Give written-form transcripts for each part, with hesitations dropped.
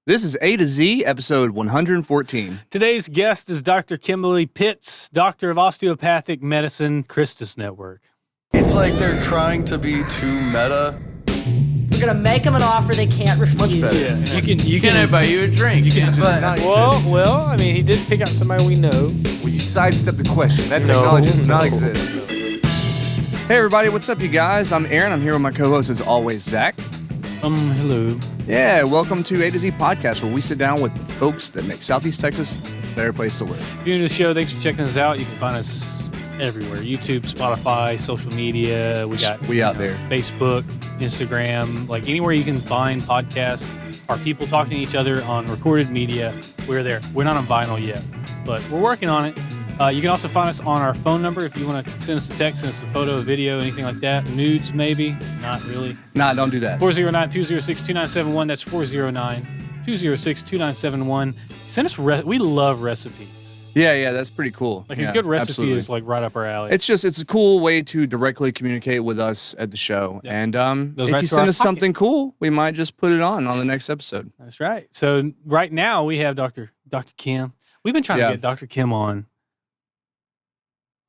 This is A to Z, episode 114. Today's guest is Dr. Kimberly Pitts, Doctor of Osteopathic Medicine, Christus Network. It's like they're trying to be too meta. We're gonna make them an offer they can't refuse. Much better. Yeah. You Can I buy you a drink? You can just but- not Well, I mean, he did pick out somebody we know. Well, you sidestepped the question. That technology does not exist. Hey, everybody, what's up, you guys? I'm Aaron. I'm here with my co-host, as always, Zach. Hello. Yeah, welcome to A to Z Podcast, where we sit down with the folks that make Southeast Texas a better place to live. If you're new to the show, thanks for checking us out. You can find us everywhere. YouTube, Spotify, social media. We out there. Facebook, Instagram, like anywhere you can find podcasts or people talking to each other on recorded media. We're there. We're not on vinyl yet, but we're working on it. You can also find us on our phone number if you want to send us a text, send us a photo, a video, anything like that. Nudes, maybe. Not really. Nah, don't do that. 409-206-2971. That's 409-206-2971. Send us, we love recipes. Yeah, that's pretty cool. Like yeah, a good recipe absolutely. is like right up our alley. It's a cool way to directly communicate with us at the show. Yeah. And Goes if right you to our send us pocket. something cool, we might just put it on the next episode. That's right. So right now we have Dr. Kim. We've been trying to get Dr. Kim on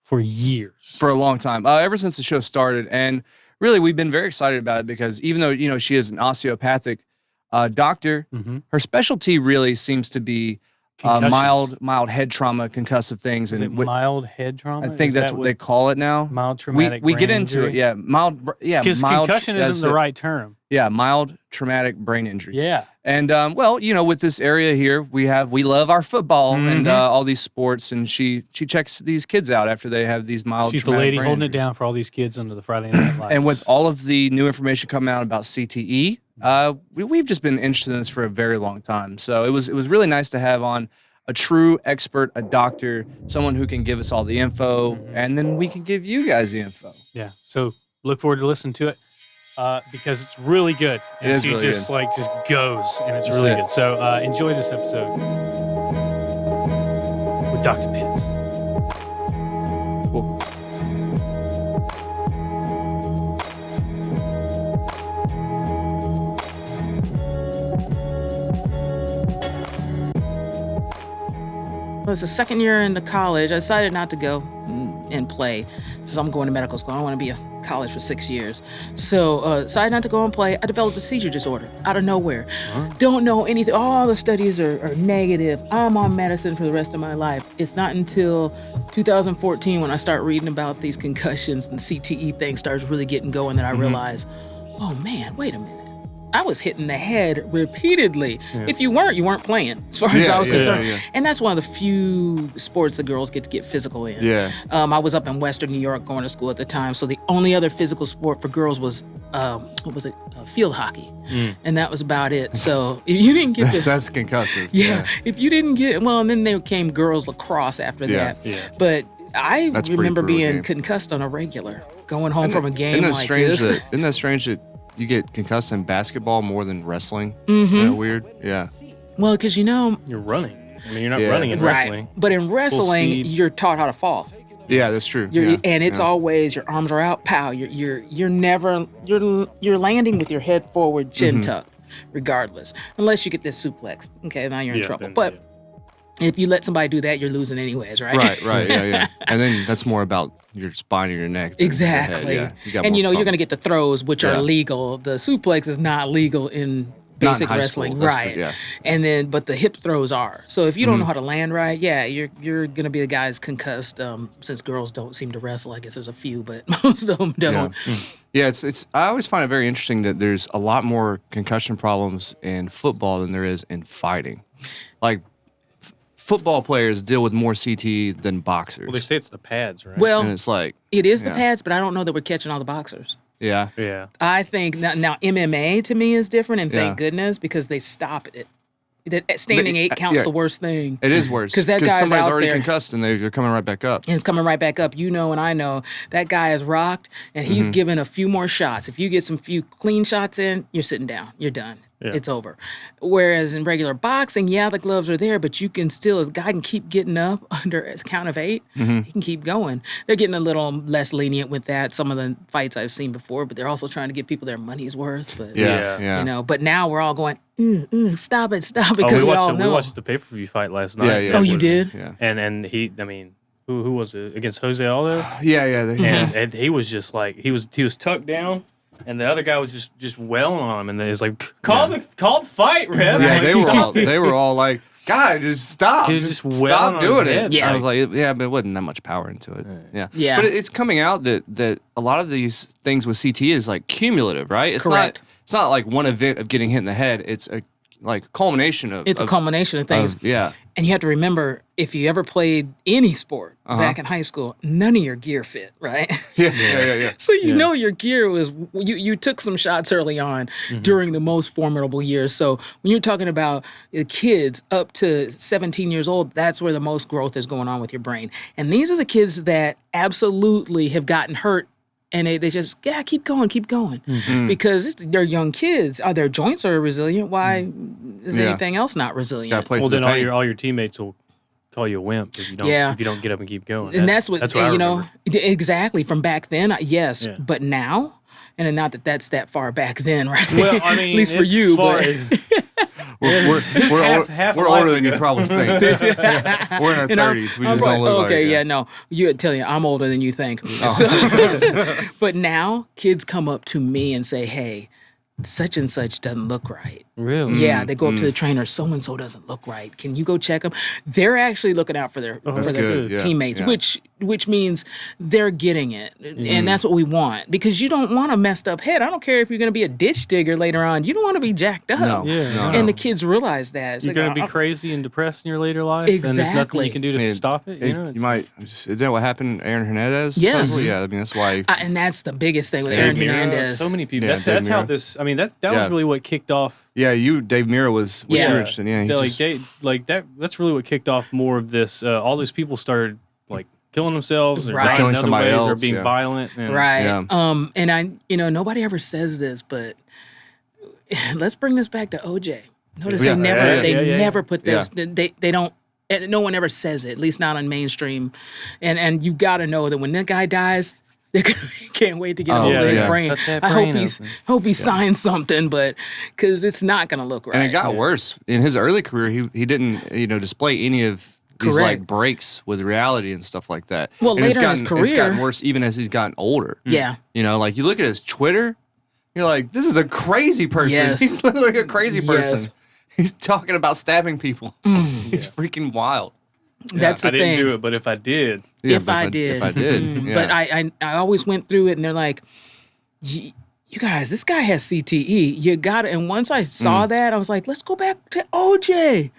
for years. For a long time, ever since the show started. And really, we've been very excited about it because even though, she is an osteopathic doctor, her specialty really seems to be mild head trauma, concussive things. Is And it mild head trauma? I think that's what they call it now. Mild traumatic We brain get into injury? it, yeah. Because mild. concussion isn't the right term. Yeah, mild traumatic brain injury. Yeah. And with this area here, we love our football and all these sports, and she checks these kids out after they have these mild. She's the traumatic lady brain holding injuries. it down for all these kids under the Friday Night Lights. And with all of the new information coming out about CTE, we've just been interested in this for a very long time. So it was really nice to have on a true expert, a doctor, someone who can give us all the info, and then we can give you guys the info. Yeah. So look forward to listening to it because it's really good. And It is she really just good. just goes, and it's That's really it. good. So enjoy this episode with Dr. Pitts. Cool. It was the second year into college. I decided not to go and play. So I'm going to medical school. I don't want to be a college for 6 years. So decided not to go and play. I developed a seizure disorder out of nowhere. Don't know anything. All the studies are negative. I'm on medicine for the rest of my life. It's not until 2014 when I start reading about these concussions and CTE thing starts really getting going that I realized, oh man, wait a minute. I was hitting the head repeatedly. Yeah. If you weren't playing, as far as I was concerned. Yeah. And that's one of the few sports the girls get to get physical in. Yeah. I was up in Western New York going to school at the time, so the only other physical sport for girls was field hockey, and that was about it. So if you didn't get That's concussive. if you didn't get and then there came girls lacrosse after that. Yeah. But I That's a pretty remember brutal being game. concussed on a regular, going home from a game Isn't that like strange this. isn't that strange that you get concussed in basketball more than wrestling? Mm-hmm. Isn't that weird? Yeah. Well, because You're running. I mean, you're not Yeah. running in wrestling. right, but in wrestling, speed. you're taught how to fall. Yeah, that's true. And it's always your arms are out, pow. You're never landing with your head forward, chin tucked, regardless, unless you get this suplexed. Okay, now you're in trouble. then, But if you let somebody do that, you're losing anyways, right? Right, yeah. And then that's more about your spine or your neck. than your head, Exactly. yeah. got And more you're going to problems. get the throws, which are Yeah. legal. The suplex is not legal in basic high wrestling, school, that's right? true, yeah. And then, but the hip throws are. So if you don't know how to land right, yeah, you're going to be the guy that's concussed. Since girls don't seem to wrestle, I guess there's a few, but most of them don't. Yeah, it's. I always find it very interesting that there's a lot more concussion problems in football than there is in fighting. Like, football players deal with more CTE than boxers. Well, they say it's the pads, right? Well, and it's like, it is the yeah. pads, but I don't know that we're catching all the boxers. yeah. yeah. I think now MMA to me is different, and Yeah. thank goodness because they stop it. That standing eight counts yeah. the worst thing. It is worse. 'Cause that guy's somebody's out already there. concussed and they're coming right back up. And it's coming right back up. You know, and I know that guy is rocked, and he's given a few more shots. If you get some few clean shots in, you're sitting down. You're done. It's over. Whereas in regular boxing, yeah, the gloves are there, but you can still, a guy can keep getting up under a count of 8. Mm-hmm. He can keep going. They're getting a little less lenient with that. Some of the fights I've seen before, but they're also trying to give people their money's worth. But Yeah. you know, but now we're all going, stop it, because we all know. We watched the pay-per-view fight last night. Yeah. Oh, you did? Yeah. And he, I mean, who was it against Jose Aldo? Yeah. And he was just like he was tucked down, and the other guy was just wailing on him, and then he's like, call the fight, Rev. Yeah, Like, they were all like, God, just stop. He was Just just wailing stop on doing his it. head. Yeah. I was like, yeah, but it wasn't that much power into it. Yeah. Yeah. But it's coming out that a lot of these things with CT is like cumulative, right? It's Correct. not like one event of getting hit in the head. It's a like culmination of It's a culmination of things. yeah. And you have to remember, if you ever played any sport back in high school, none of your gear fit, right? Yeah. So you know your gear was, you took some shots early on during the most formidable years. So when you're talking about the kids up to 17 years old, that's where the most growth is going on with your brain. And these are the kids that absolutely have gotten hurt. And they just, keep going. Because they're young kids. Their joints are resilient. Why is anything else not resilient? Got places well, then to paint. all your teammates will call you a wimp if you don't get up and keep going. And that's what I you know, remember. exactly from back then. Yes, Yeah. but now, and not that that's that far back then, right? Well, I mean, at least for it's you, far- but half we're life older than you ago. probably think. We're in our And I'm- 30s. We I'm just don't look okay, like it. yeah, no. You tell you, I'm older than you think. Oh. So, but now kids come up to me and say, "Hey, such and such doesn't look right." Really? Yeah, they go up to the trainer. So and so doesn't look right. Can you go check them? They're actually looking out for their That's good. Yeah. teammates, Yeah. which means they're getting it, and that's what we want, because you don't want a messed up head. I don't care if you're going to be a ditch digger later on. You don't want to be jacked up. No. Yeah, No. And the kids realize that. It's You're like, going to be crazy and depressed in your later life. And there's nothing Exactly. you can do to I mean, stop it. You know? You might. Isn't that what happened to Aaron Hernandez? Yes. supposedly? Yeah. I mean, that's why. and that's the biggest thing with Dave Aaron Mira, Hernandez. So many people. Yeah, that's Dave how Mira. this. I mean, that Yeah. was really what kicked off. Yeah, Dave Mira was Yeah. you were interested. Yeah, he just, That's really what kicked off more of this. All these people started like killing themselves or Right. dying Killing in other somebody ways or else, being yeah. violent. And, Right. Yeah. And I, nobody ever says this, but let's bring this back to OJ. Notice Yeah. they never put Yeah. this. They don't. And no one ever says it, at least not on mainstream. And you got to know that when that guy dies, they can't wait to get a hold of his yeah. brain. Cut that I hope brain hope he signs something, but because it's not going to look right. and it got worse in his early career. He didn't display any of these Correct. like breaks with reality and stuff like that. Well, and later in his it's career- gotten worse even as he's gotten older. Yeah. Like you look at his Twitter, you're like, this is a crazy person. Yes. He's literally a crazy person. Yes. He's talking about stabbing people. He's freaking wild. That's the I didn't thing. Mm-hmm. do it, but if I did, Yeah, If but I did. If I did. Mhm. Yeah. But I always went through it, and they're like, you guys, this guy has CTE. You got it. And once I saw that, I was like, let's go back to OJ.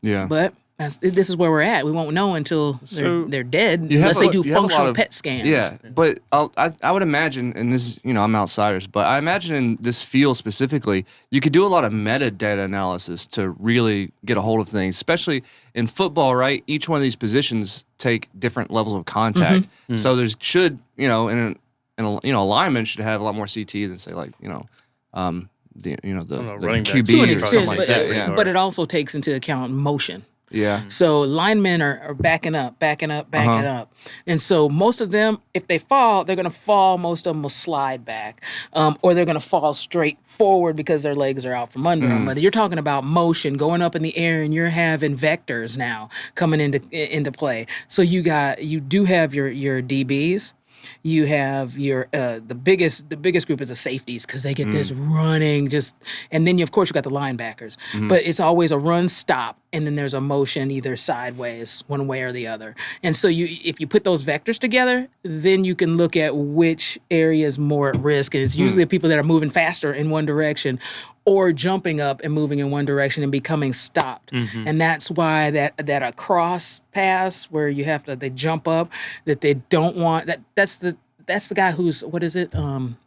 yeah. But this is where we're at. We won't know until they're dead, You have unless they a- do you have a lot functional of- PET scans. Yeah, but I would imagine, and this, I'm outsiders, but I imagine in this field specifically, you could do a lot of metadata analysis to really get a hold of things, especially in football, right? Each one of these positions take different levels of contact. So there's should, and a lineman should have a lot more CT than say like, the running back. QB To an or extent, something like but, that. Yeah. but it also takes into account motion. Yeah. So linemen are backing up. And so most of them, if they fall, they're going to fall. Most of them will slide back, or they're going to fall straight forward because their legs are out from under them. But you're talking about motion going up in the air, and you're having vectors now coming into play. So you do have your DBs. You have your the biggest group is the safeties, because they get this running and then of course you got the linebackers, but it's always a run stop, and then there's a motion either sideways, one way or the other. And so if you put those vectors together, then you can look at which area is more at risk, and it's usually the people that are moving faster in one direction, or jumping up and moving in one direction and becoming stopped. And that's why that a cross pass where they jump up, that they don't want that's the guy who's, what is it? An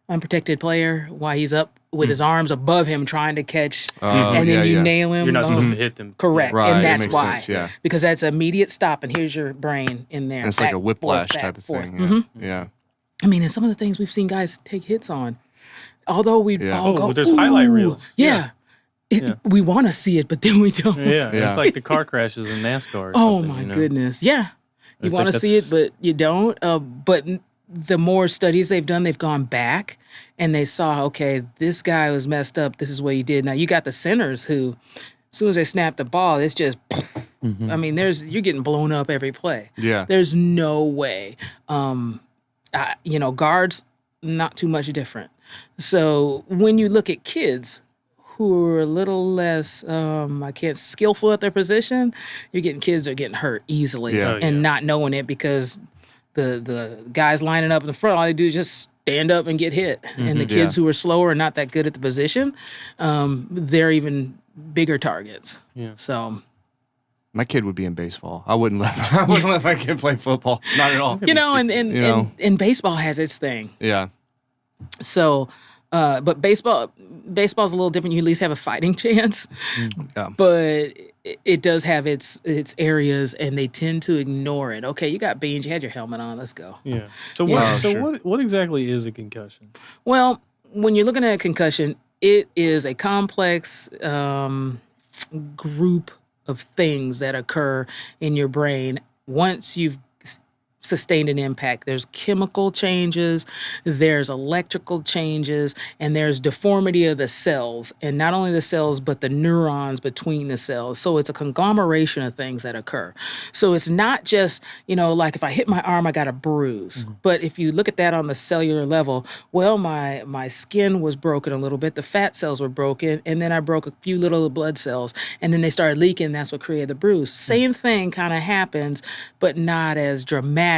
unprotected player, why he's up with his arms above him trying to catch, and then you nail him. you're not supposed to hit them. Correct. Right, And that that's makes why. sense, yeah. Because that's immediate stop, and here's your brain in there. And it's like back, a whiplash forth, back, type of forth. thing. Yeah. Yeah. I mean, and some of the things we've seen guys take hits on. although we all go, there's highlight reels. Yeah. We want to see it, but then we don't. Yeah. It's like the car crashes in NASCAR. Or Oh my goodness. Yeah. You It's want to like see it, but you don't. But the more studies they've done, they've gone back and they saw, okay, this guy was messed up. This is what he did. Now you got the centers who, as soon as they snap the ball, it's just, I mean, you're getting blown up every play. Yeah. There's no way. Guards, not too much different. So when you look at kids who are a little less, skillful at their position, you're getting kids that are getting hurt easily and not knowing it because the guys lining up in the front, all they do is just stand up and get hit. And the kids who are slower and not that good at the position, they're even bigger targets. Yeah. So my kid would be in baseball. I wouldn't let my kid play football. Not at all. And baseball has its thing. Yeah. So, but baseball's a little different. You at least have a fighting chance. Yeah. But it does have its areas, and they tend to ignore it. Okay, you got beans. You had your helmet on. Let's go. Yeah. So what exactly is a concussion? Well, when you're looking at a concussion, it is a complex group of things that occur in your brain once you've sustained an impact. There's chemical changes, there's electrical changes, and there's deformity of the cells. And not only the cells, but the neurons between the cells. So it's a conglomeration of things that occur. So it's not just, like if I hit my arm, I got a bruise. Mm-hmm. But if you look at that on the cellular level, well, my skin was broken a little bit, the fat cells were broken, and then I broke a few little blood cells, and then they started leaking, that's what created the bruise. Same thing kind of happens, but not as dramatic,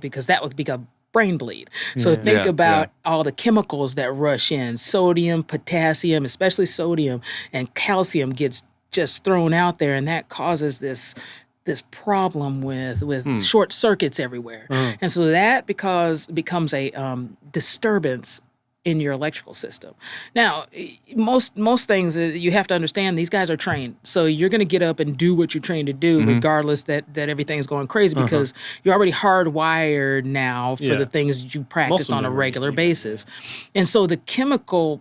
because that would be a brain bleed. So think about all the chemicals that rush in. Sodium, potassium, especially sodium, and calcium gets just thrown out there, and that causes this problem with short circuits everywhere. And so that becomes a disturbance in your electrical system. Now, most things you have to understand, these guys are trained. So you're going to get up and do what you're trained to do, regardless that everything's going crazy, because you're already hardwired now for the things you practice on a regular basis. And so the chemical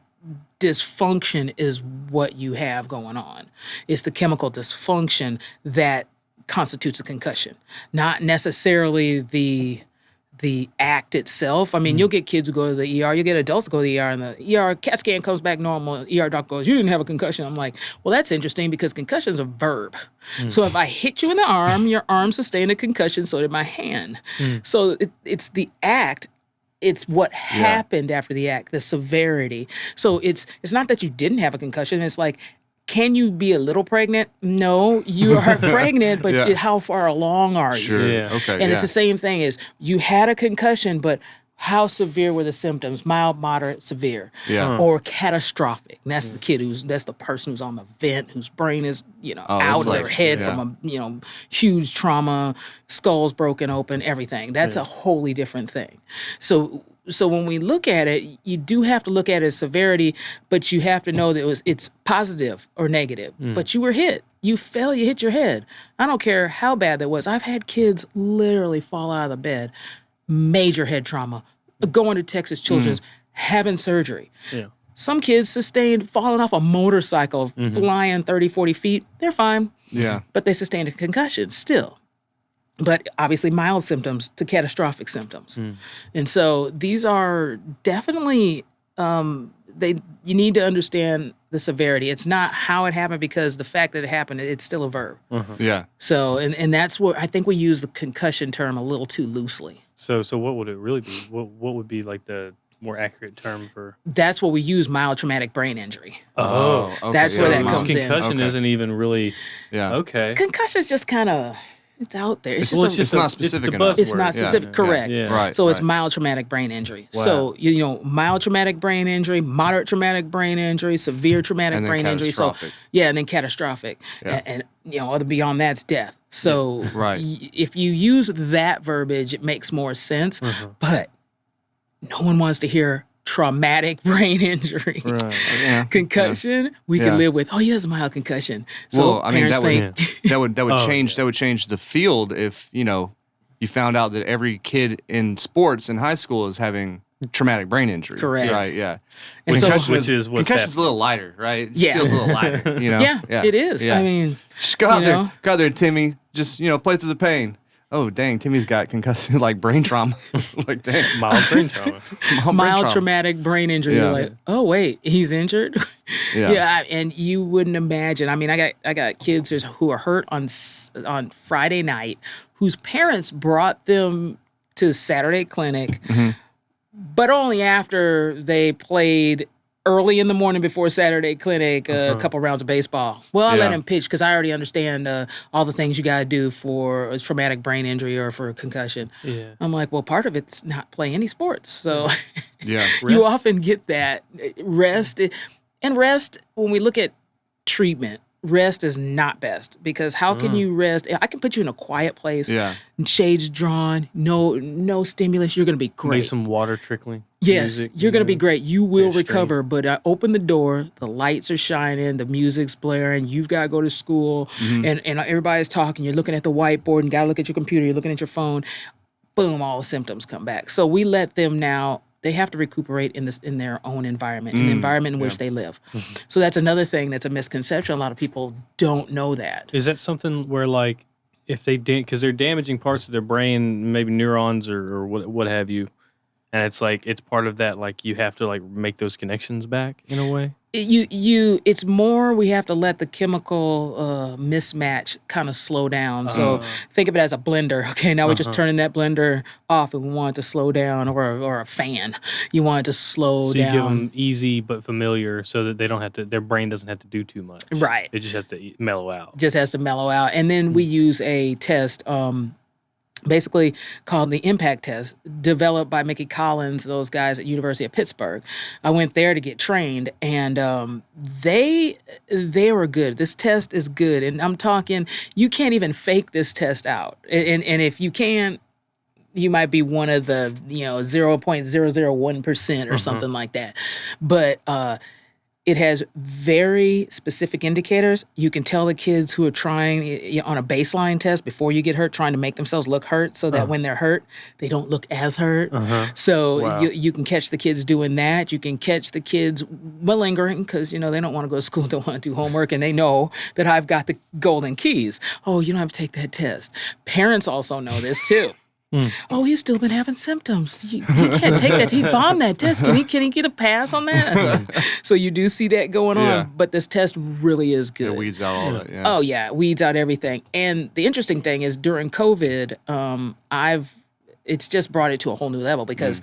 dysfunction is what you have going on. It's the chemical dysfunction that constitutes a concussion, not necessarily the act itself. I mean, you'll get kids who go to the ER, you'll get adults who go to the ER, and the ER CAT scan comes back normal. ER doctor goes, you didn't have a concussion. I'm like, well, that's interesting because concussion is a verb. So if I hit you in the arm, your arm sustained a concussion, so did my hand. So it's the act. It's what happened after the act, the severity. So it's not that you didn't have a concussion. It's like, can you be a little pregnant? No, you are pregnant, but how far along are you? Sure. Yeah. Okay. And it's the same thing as you had a concussion, but how severe were the symptoms? Mild, moderate, severe, or catastrophic. And that's that's the person who's on the vent, whose brain is out of their head from a huge trauma, skulls broken open, everything. That's a wholly different thing. So when we look at it, you do have to look at it as severity, but you have to know that it's positive or negative. But you were hit. You fell, you hit your head. I don't care how bad that was. I've had kids literally fall out of the bed, major head trauma, going to Texas Children's, having surgery. Yeah. Some kids sustained falling off a motorcycle, flying 30, 40 feet. They're fine. Yeah. But they sustained a concussion still. But obviously mild symptoms to catastrophic symptoms. And so these are definitely, you need to understand the severity. It's not how it happened, because the fact that it happened, it's still a verb. Yeah. So, and that's where I think we use the concussion term a little too loosely. So what would it really be? What would be like the more accurate term for? That's what we use, mild traumatic brain injury. Oh, okay. That's where that comes in. Concussion isn't even really, okay. Concussion's just kind of, it's out there. It's not specific enough. It's not specific, correct. Yeah. Right. So it's mild traumatic brain injury. Wow. So, mild traumatic brain injury, moderate traumatic brain injury, severe traumatic brain injury. So, and then catastrophic. Yeah. And beyond that's death. So if you use that verbiage, it makes more sense. But no one wants to hear traumatic brain injury. Concussion, we can live with. Oh, he has a mild concussion. So parents that would change the field if you found out that every kid in sports in high school is having traumatic brain injury. Correct. Right. Yeah. And so- Which is what's concussion's a little lighter, right? It just Yeah. feels a little lighter. You know. Yeah, it is. Yeah. I mean, just go out you there, know? Timmy. Just play through the pain. Oh dang, Timmy's got concussion, like brain trauma. Like dang, mild brain trauma. mild traumatic brain injury. Yeah. You're like, oh wait, he's injured. Yeah. And you wouldn't imagine. I mean, I got kids who are hurt on Friday night, whose parents brought them to Saturday clinic, but only after they played early in the morning before Saturday clinic, a couple rounds of baseball. Well, I let him pitch because I already understand all the things you got to do for a traumatic brain injury or for a concussion. Yeah. I'm like, well, part of it's not play any sports. So Yeah. you often get that rest. And rest, when we look at treatment, rest is not best because how can you rest? I can put you in a quiet place, shades drawn, no stimulus. You're going to be great. Maybe some water trickling. Yes, music, you're going to be great. You will Very recover, but I open the door, the lights are shining, the music's blaring, you've got to go to school, and everybody's talking. You're looking at the whiteboard and got to look at your computer, you're looking at your phone. Boom, all the symptoms come back. So we let them now, they have to recuperate in their own environment, in the environment in which they live. So that's another thing that's a misconception. A lot of people don't know that. Is that something where, like, if they because they're damaging parts of their brain, maybe neurons or what have you, and it's like it's part of that, like you have to like make those connections back in a way? It's more we have to let the chemical mismatch kind of slow down. So think of it as a blender. Okay, now we're just turning that blender off and we want it to slow down, or a fan. You want it to slow So down. you give them easy but familiar so that they don't have to, their brain doesn't have to do too much. Right. It just has to mellow out. Just has to mellow out. And then we use a test basically called the impact test, developed by Mickey Collins, those guys at University of Pittsburgh. I went there to get trained, and they were good. This test is good, and I'm talking, you can't even fake this test out. And if you can, you might be one of the 0.001% or something like that. But it has very specific indicators. You can tell the kids who are trying on a baseline test before you get hurt, trying to make themselves look hurt so that when they're hurt, they don't look as hurt. So you can catch the kids doing that. You can catch the kids malingering because, they don't want to go to school, don't want to do homework, and they know that I've got the golden keys. Oh, you don't have to take that test. Parents also know this too. Oh, he's still been having symptoms. He can't take that. He bombed that test. Can he get a pass on that? So you do see that going on, but this test really is good. It weeds out all that. Yeah. Oh yeah, it weeds out everything. And the interesting thing is during COVID, it's just brought it to a whole new level because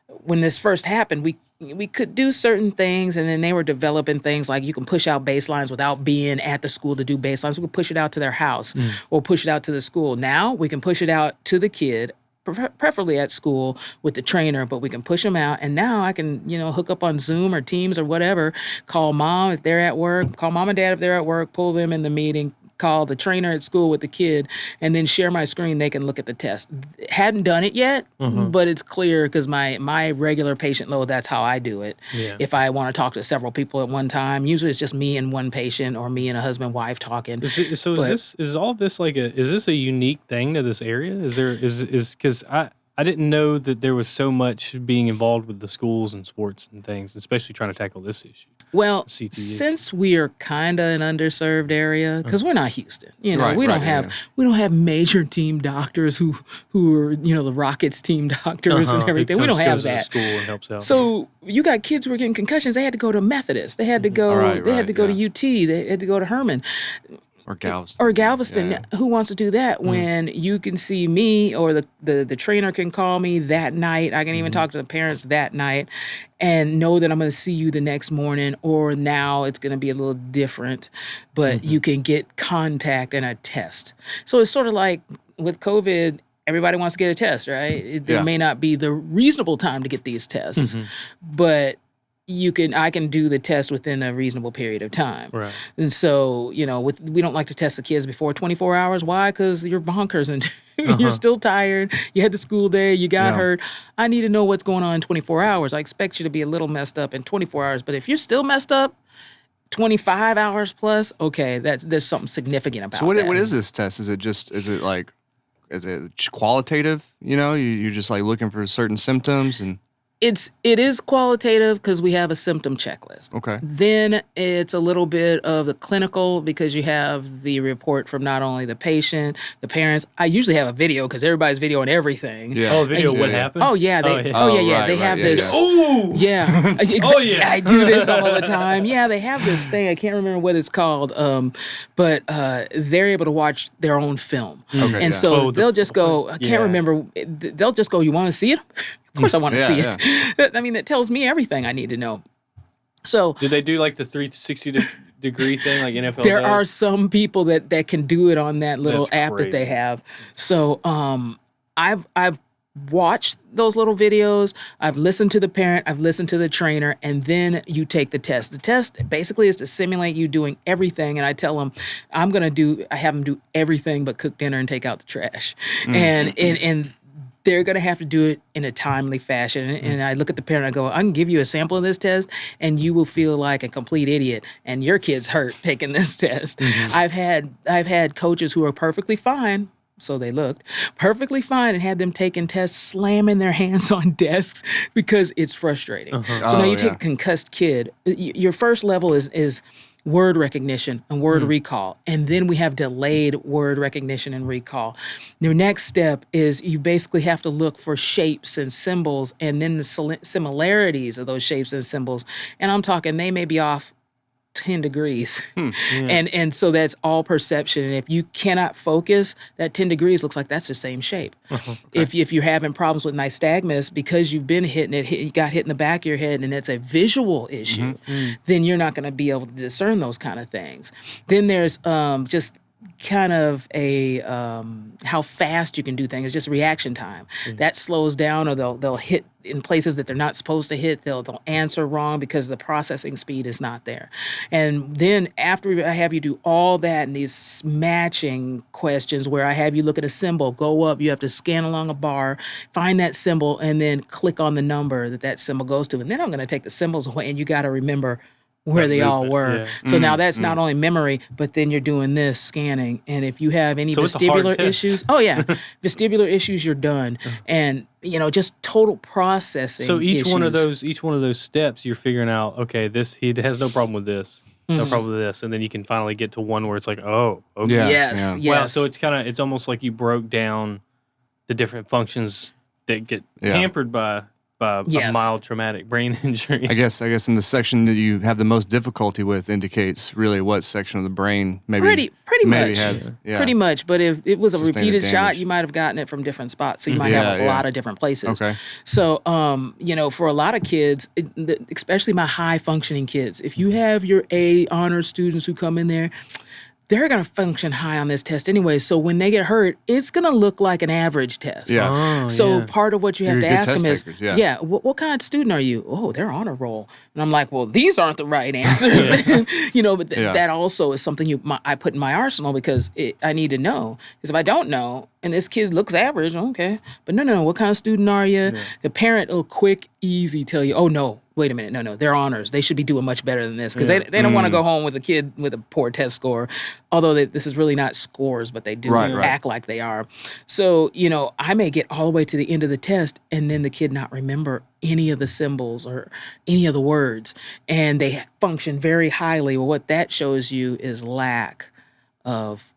when this first happened, we could do certain things, and then they were developing things like you can push out baselines without being at the school to do baselines. We could push it out to their house or push it out to the school. Now we can push it out to the kid, preferably at school with the trainer, but we can push them out. And now I can, hook up on Zoom or Teams or whatever, call mom if they're at work, call mom and dad if they're at work, pull them in the meeting, call the trainer at school with the kid, and then share my screen. They can look at the test. Hadn't done it yet, but it's clear because my regular patient load, that's how I do it. Yeah. If I want to talk to several people at one time, usually it's just me and one patient or me and a husband, wife talking. Is all this like is this a unique thing to this area? Is because I didn't know that there was so much being involved with the schools and sports and things, especially trying to tackle this issue. Well, CTE. since we are kind of an underserved area, because we're not Houston, we don't yeah. have major team doctors who are the Rockets team doctors and everything. We don't have that. School and helps out. So you got kids who are getting concussions. They had to go to Methodist. They had to go. They had to go to UT. They had to go to Herman. Or Galveston. Yeah. Who wants to do that when you can see me or the trainer can call me that night? I can even talk to the parents that night and know that I'm going to see you the next morning, or now it's going to be a little different, but you can get contact and a test. So it's sort of like with COVID, everybody wants to get a test, right? There may not be the reasonable time to get these tests, but I can do the test within a reasonable period of time. Right. And so, we don't like to test the kids before 24 hours. Why? Because you're bonkers and you're still tired. You had the school day. You got hurt. I need to know what's going on in 24 hours. I expect you to be a little messed up in 24 hours. But if you're still messed up 25 hours plus, okay, there's something significant about that. So what is this test? Is it qualitative? You're just like looking for certain symptoms and... It is qualitative because we have a symptom checklist. Okay. Then it's a little bit of the clinical because you have the report from not only the patient, the parents. I usually have a video because everybody's videoing everything. Yeah. Oh, video. Yeah, What yeah. happened? Oh yeah, they, right, they have right, this. Oh, Yeah. Oh, yeah. I do this all the time. Yeah, they have this thing. I can't remember what it's called. But they're able to watch their own film. Okay, And yeah. so Oh, they'll just go, I can't yeah. remember. They'll just go, you want to see it? Of course I want to Yeah, see it. I mean, that tells me everything I need to know. So Did they do like the 360 degree thing like NFL there does? are some people that can do it on that little That's app that they crazy. have. So I've watched those little videos. I've listened to the parent. I've listened to the trainer, and then you take the test. The test basically is to simulate you doing everything. And I tell them, I have them do everything but cook dinner and take out the trash. And they're going to have to do it in a timely fashion. And I look at the parent, I go, I can give you a sample of this test and you will feel like a complete idiot and your kid's hurt taking this test. I've had coaches who are perfectly fine, so they looked perfectly fine, and had them taking tests, slamming their hands on desks because it's frustrating. So now you take a concussed kid, your first level is word recognition and word recall. And then we have delayed word recognition and recall. Your next step is you basically have to look for shapes and symbols and then the similarities of those shapes and symbols. And I'm talking, they may be off 10 degrees. And so that's all perception. And if you cannot focus, that 10 degrees looks like that's the same shape. If you're having problems with nystagmus because you've been hitting it, you got hit in the back of your head and it's a visual issue, then you're not going to be able to discern those kind of things. Then there's just kind of a how fast you can do things. It's just reaction time. That slows down, or they'll hit in places that they're not supposed to hit. They'll answer wrong because the processing speed is not there. And then after I have you do all that and these matching questions where I have you look at a symbol, go up, you have to scan along a bar, find that symbol, and then click on the number that symbol goes to. And then I'm going to take the symbols away, and you got to remember where they all were. yeah. So now that's not only memory, but then you're doing this scanning. And if you have any So it's a hard vestibular test. issues, vestibular issues, you're done. And just total processing. So each one of issues. those steps, you're figuring out, okay, he has no problem with this, no problem with this, and then you can finally get to one where it's like, oh, okay. Yeah. Yes. Wow. So it's almost like you broke down the different functions that get hampered by a mild traumatic brain injury. I guess in the section that you have the most difficulty with indicates really what section of the brain maybe Pretty much. had, Pretty much. But if it was a Sustained repeated shot, damage. you might have gotten it from different spots. So you might Yeah, have a lot of different places. Okay. So, for a lot of kids, especially my high functioning kids, if you have your A honor students who come in there, they're going to function high on this test anyway. So when they get hurt, it's going to look like an average test. Yeah. So part of what you have You're to good ask them test is, takers, what kind of student are you? Oh, they're honor roll. And I'm like, well, these aren't the right answers. But that also is something I put in my arsenal because I need to know. Because if I don't know, and this kid looks average, okay. But no, what kind of student are you? Yeah. The parent will quick, easy tell you, oh, no. Wait a minute, no, they're honors. They should be doing much better than this because they don't want to go home with a kid with a poor test score, although this is really not scores, but they do act like they are. So, I may get all the way to the end of the test and then the kid not remember any of the symbols or any of the words, and they function very highly. Well, what that shows you is lack of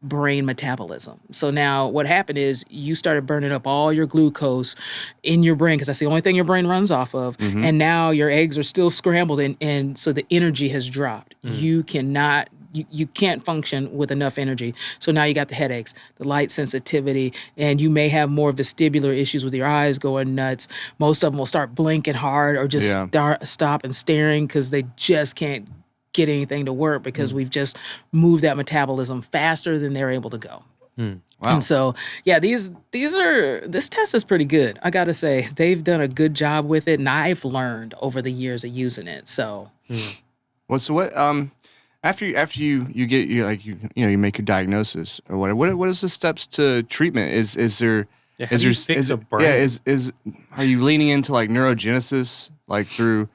brain metabolism. So now what happened is you started burning up all your glucose in your brain because that's the only thing your brain runs off of. And now your eggs are still scrambled and so the energy has dropped. You cannot you can't function with enough energy. So now you got the headaches, the light sensitivity, and you may have more vestibular issues with your eyes going nuts. Most of them will start blinking hard or just stop and staring because they just can't get anything to work because we've just moved that metabolism faster than they're able to go. Wow. And so, this test is pretty good. I got to say, they've done a good job with it, and I've learned over the years of using it. So, after you get you make your diagnosis or whatever, what is the steps to treatment? Is there how do you fix a brain? Are you leaning into like neurogenesis like through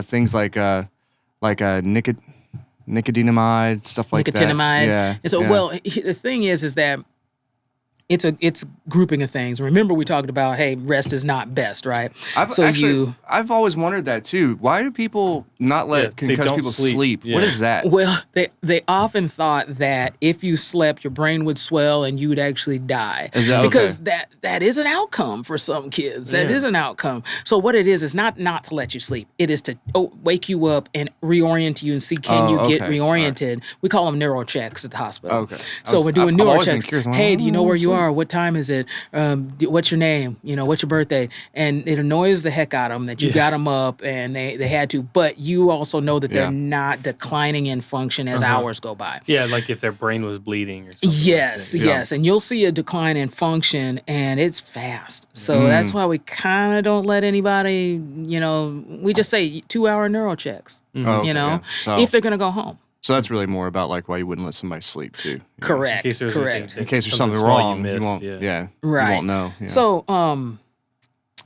things like nicotinamide, stuff like that? nicotinamide. Yeah. And so, well, the thing is that It's grouping of things. Remember, we talked about, hey, rest is not best, right? I've always wondered that too. Why do people not let concussed people sleep? Yeah. What is that? Well, they often thought that if you slept, your brain would swell and you would actually die. Is that because okay? that is an outcome for some kids. That is an outcome. So what it is not to let you sleep. It is to wake you up and reorient you and see can you get reoriented. Right. We call them neuro checks at the hospital. Okay. So we're doing neuro checks. Curious, hey, do you know where you are? What time is it? What's your name? What's your birthday? And it annoys the heck out of them that you got them up and they had to. But you also know that they're not declining in function as hours go by. Yeah, like if their brain was bleeding or something. Yes, like yes. And you'll see a decline in function and it's fast. So that's why we kind of don't let anybody, we just say 2-hour neuro checks, So, if they're going to go home. So that's really more about like why you wouldn't let somebody sleep too. Correct. In case there's something small wrong, you missed, won't. Yeah. Right. You won't know. Yeah. So,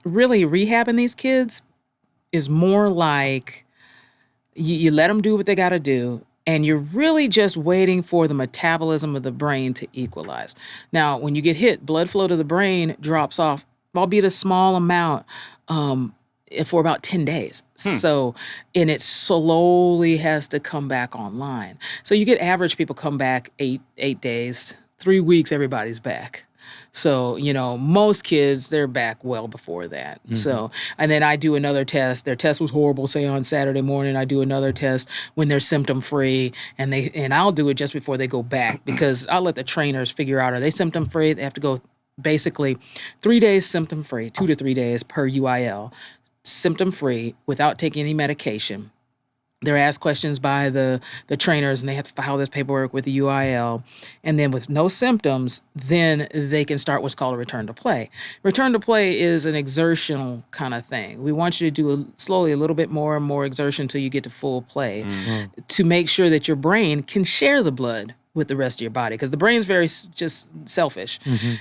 really, rehabbing these kids is more like you let them do what they got to do, and you're really just waiting for the metabolism of the brain to equalize. Now, when you get hit, blood flow to the brain drops off, albeit a small amount, for about 10 days. So, and it slowly has to come back online. So you get average people come back 8 days, 3 weeks, everybody's back. So, most kids, they're back well before that. So, and then I do another test. Their test was horrible, say on Saturday morning. I do another test when they're symptom free, and I'll do it just before they go back because I'll let the trainers figure out, are they symptom free? They have to go basically 3 days symptom free, 2 to 3 days per UIL, symptom free without taking any medication. They're asked questions by the trainers, and they have to file this paperwork with the UIL. And then with no symptoms, then they can start what's called a return to play. Return to play is an exertional kind of thing. We want you to do slowly a little bit more and more exertion until you get to full play to make sure that your brain can share the blood with the rest of your body. Because the brain's very just selfish.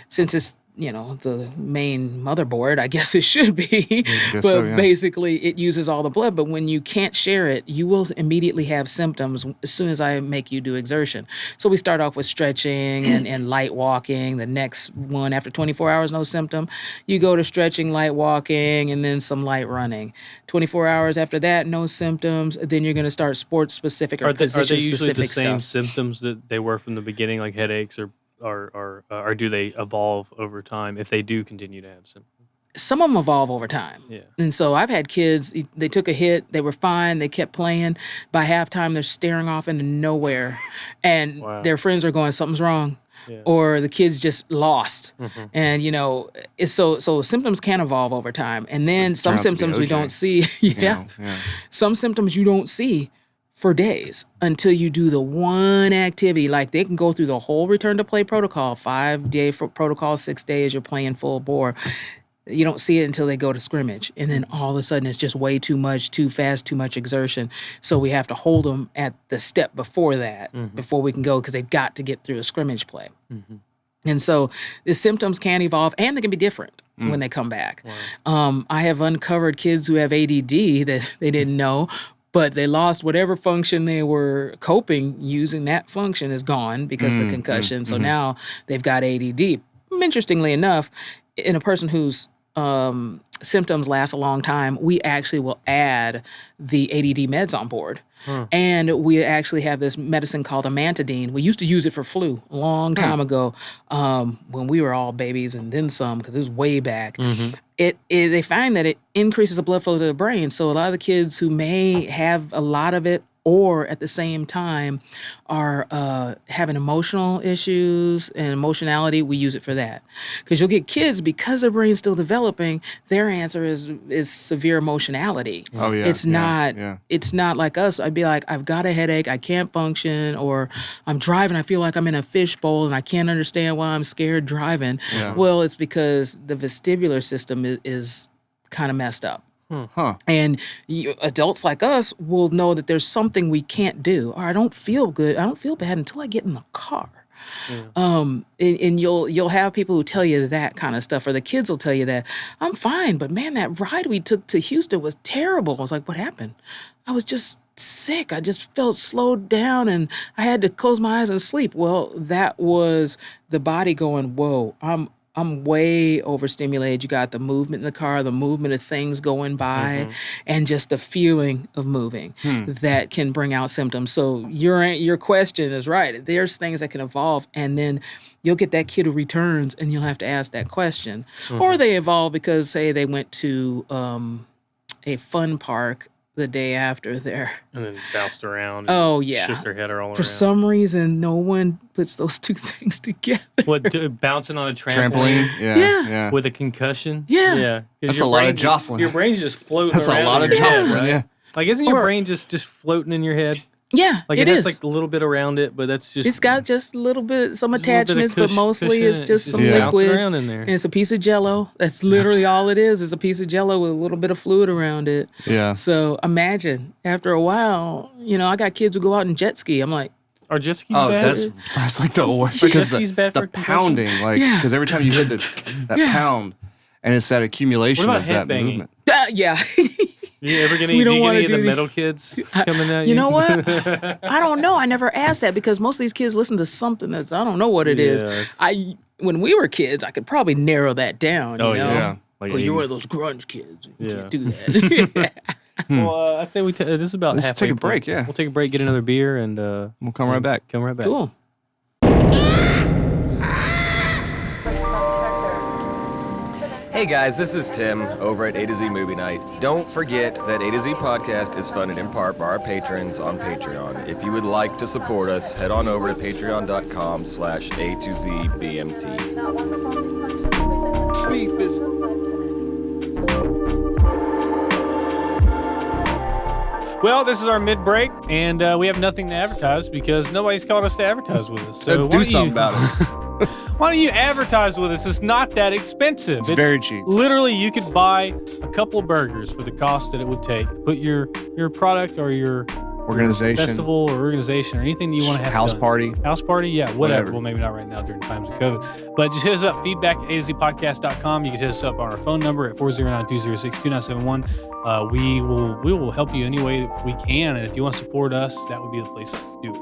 Since it's the main motherboard, I guess it should be. But basically, it uses all the blood. But when you can't share it, you will immediately have symptoms as soon as I make you do exertion. So we start off with stretching and light walking. The next one, after 24 hours, no symptom, you go to stretching, light walking, and then some light running. 24 hours after that, no symptoms. Then you're going to start sports-specific or position-specific stuff. Are they usually the same symptoms that they were from the beginning, like headaches or do they evolve over time if they do continue to have symptoms? Some of them evolve over time. Yeah. And so I've had kids, they took a hit, they were fine, they kept playing. By halftime, they're staring off into nowhere. And their friends are going, something's wrong. Yeah. Or the kid's just lost. And, so symptoms can evolve over time. And then some symptoms we don't see. Some symptoms you don't see for days until you do the one activity. Like they can go through the whole return to play protocol, 5-day protocol, 6 days, you're playing full bore. You don't see it until they go to scrimmage. And then all of a sudden it's just way too much, too fast, too much exertion. So we have to hold them at the step before that, before we can go, because they've got to get through a scrimmage play. And so the symptoms can evolve and they can be different when they come back. I have uncovered kids who have ADD that they didn't know, but they lost whatever function they were coping using. That function is gone because of the concussion. So now they've got ADD. Interestingly enough, in a person whose symptoms last a long time, we actually will add the ADD meds on board. And we actually have this medicine called amantadine. We used to use it for flu a long time ago when we were all babies and then some, because it was way back. They find that it increases the blood flow to the brain. So a lot of the kids who may have a lot of it or at the same time are having emotional issues and emotionality, we use it for that. Because you'll get kids, because their brain's still developing, their answer is severe emotionality. Oh, yeah. It's not like us. I'd be like, I've got a headache, I can't function, or I'm driving, I feel like I'm in a fishbowl and I can't understand why I'm scared driving. Well, it's because the vestibular system is kind of messed up. And adults like us will know that there's something we can't do, or I don't feel good, I don't feel bad until I get in the car. And you'll have people who tell you that kind of stuff, or the kids will tell you that I'm fine, but man, that ride we took to Houston was terrible. I was like, what happened? I was just sick. I just felt slowed down and I had to close my eyes and sleep. Well, that was the body going, whoa, I'm way overstimulated. You got the movement in the car, the movement of things going by, and just the feeling of moving that can bring out symptoms. So your question is right. There's things that can evolve, and then you'll get that kid who returns, and you'll have to ask that question. Or they evolve because, say, they went to a fun park the day after there. And then bounced around. Oh, yeah. Shook their head all around. For some reason, no one puts those two things together. What, bouncing on a Trampoline? Yeah. with a concussion? Yeah. Yeah. 'Cause That's your a lot brain of jostling. Your brain's just floating That's around. a lot in of your head, jostling, right? yeah. Like, isn't your Or- brain just floating in your head? Yeah, Like, it has is. like a little bit around it, but that's just... It's got just a little bit, some just a little bit of attachments, but mostly it's cushion. just some bouncing liquid. around in there. And it's a piece of Jell-O. That's literally all it is. It's a piece of Jell-O with a little bit of fluid around it. Yeah. So imagine, after a while, I got kids who go out and jet ski. I'm like, Are jet skis Oh, bad? that's like the worst because Jet ski's bad for the concussion? pounding, like, Yeah. because every time you hit that pound, and it's that accumulation What about of that headbanging? movement. yeah. You ever get We any, don't do you wanna get any of do the the- metal kids coming at you? You know what? I don't know. I never asked that because most of these kids listen to something that's, I don't know what it is. Yeah, it's- When we were kids, I could probably narrow that down. Oh, you know? yeah. Like Oh, you're one 80s. of those grunge kids. You Yeah. can't do that. Well, I say this is about Let's halfway take a break, point. yeah. We'll take a break, get another beer, and We'll come right back. Come right back. Cool. Hey guys, this is Tim over at A to Z Movie Night. Don't forget that A to Z Podcast is funded in part by our patrons on Patreon. If you would like to support us, head on over to patreon.com/A to Z BMT. Well, this is our mid-break, and we have nothing to advertise because nobody's called us to advertise with us. So why Do don't something you- about it. Why don't you advertise with us? It's not that expensive. It's very cheap. Literally, you could buy a couple of burgers for the cost that it would take. Put your product or your Organization, festival or organization or anything that you want to have house done. party. House party, yeah, whatever. Whatever. Well, maybe not right now during times of COVID. But just hit us up, feedback at azpodcast.com. You can hit us up on our phone number at 409-206-2971. We will help you any way we can. And if you want to support us, that would be the place to do it.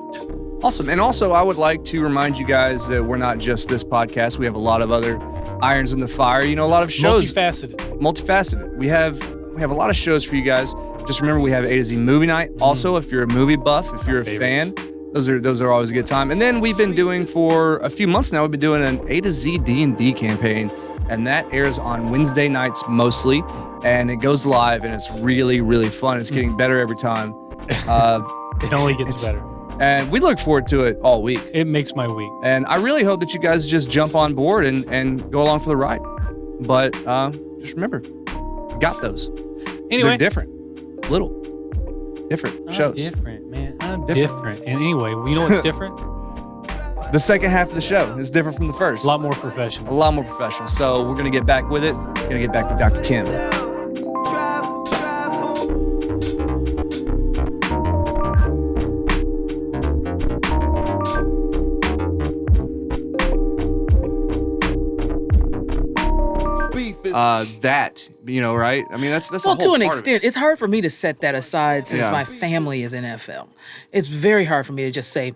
Awesome. And also, I would like to remind you guys that we're not just this podcast. We have a lot of other irons in the fire. A lot of shows. Multifaceted. We have a lot of shows for you guys. Just remember, we have A to Z Movie Night. Also, if you're a movie buff, if you're a fan, those are always a good time. And then we've been doing for a few months now. We've been doing an A to Z D&D campaign, and that airs on Wednesday nights mostly. And it goes live, and it's really, really fun. It's getting better every time. It only gets better. And we look forward to it all week. It makes my week. And I really hope that you guys just jump on board and go along for the ride. But just remember, we got those. Anyway. They're different. Little. Different shows. I'm different, man. I'm different. And anyway, you know what's different? The second half of the show is different from the first. A lot more professional. A lot more professional. So we're going to get back with it. We're going to get back with Dr. Kim. Right? I mean, that's Well, a whole to an part of it. extent, it's hard for me to set that aside since Yeah. my family is NFL. It's very hard for me to just say,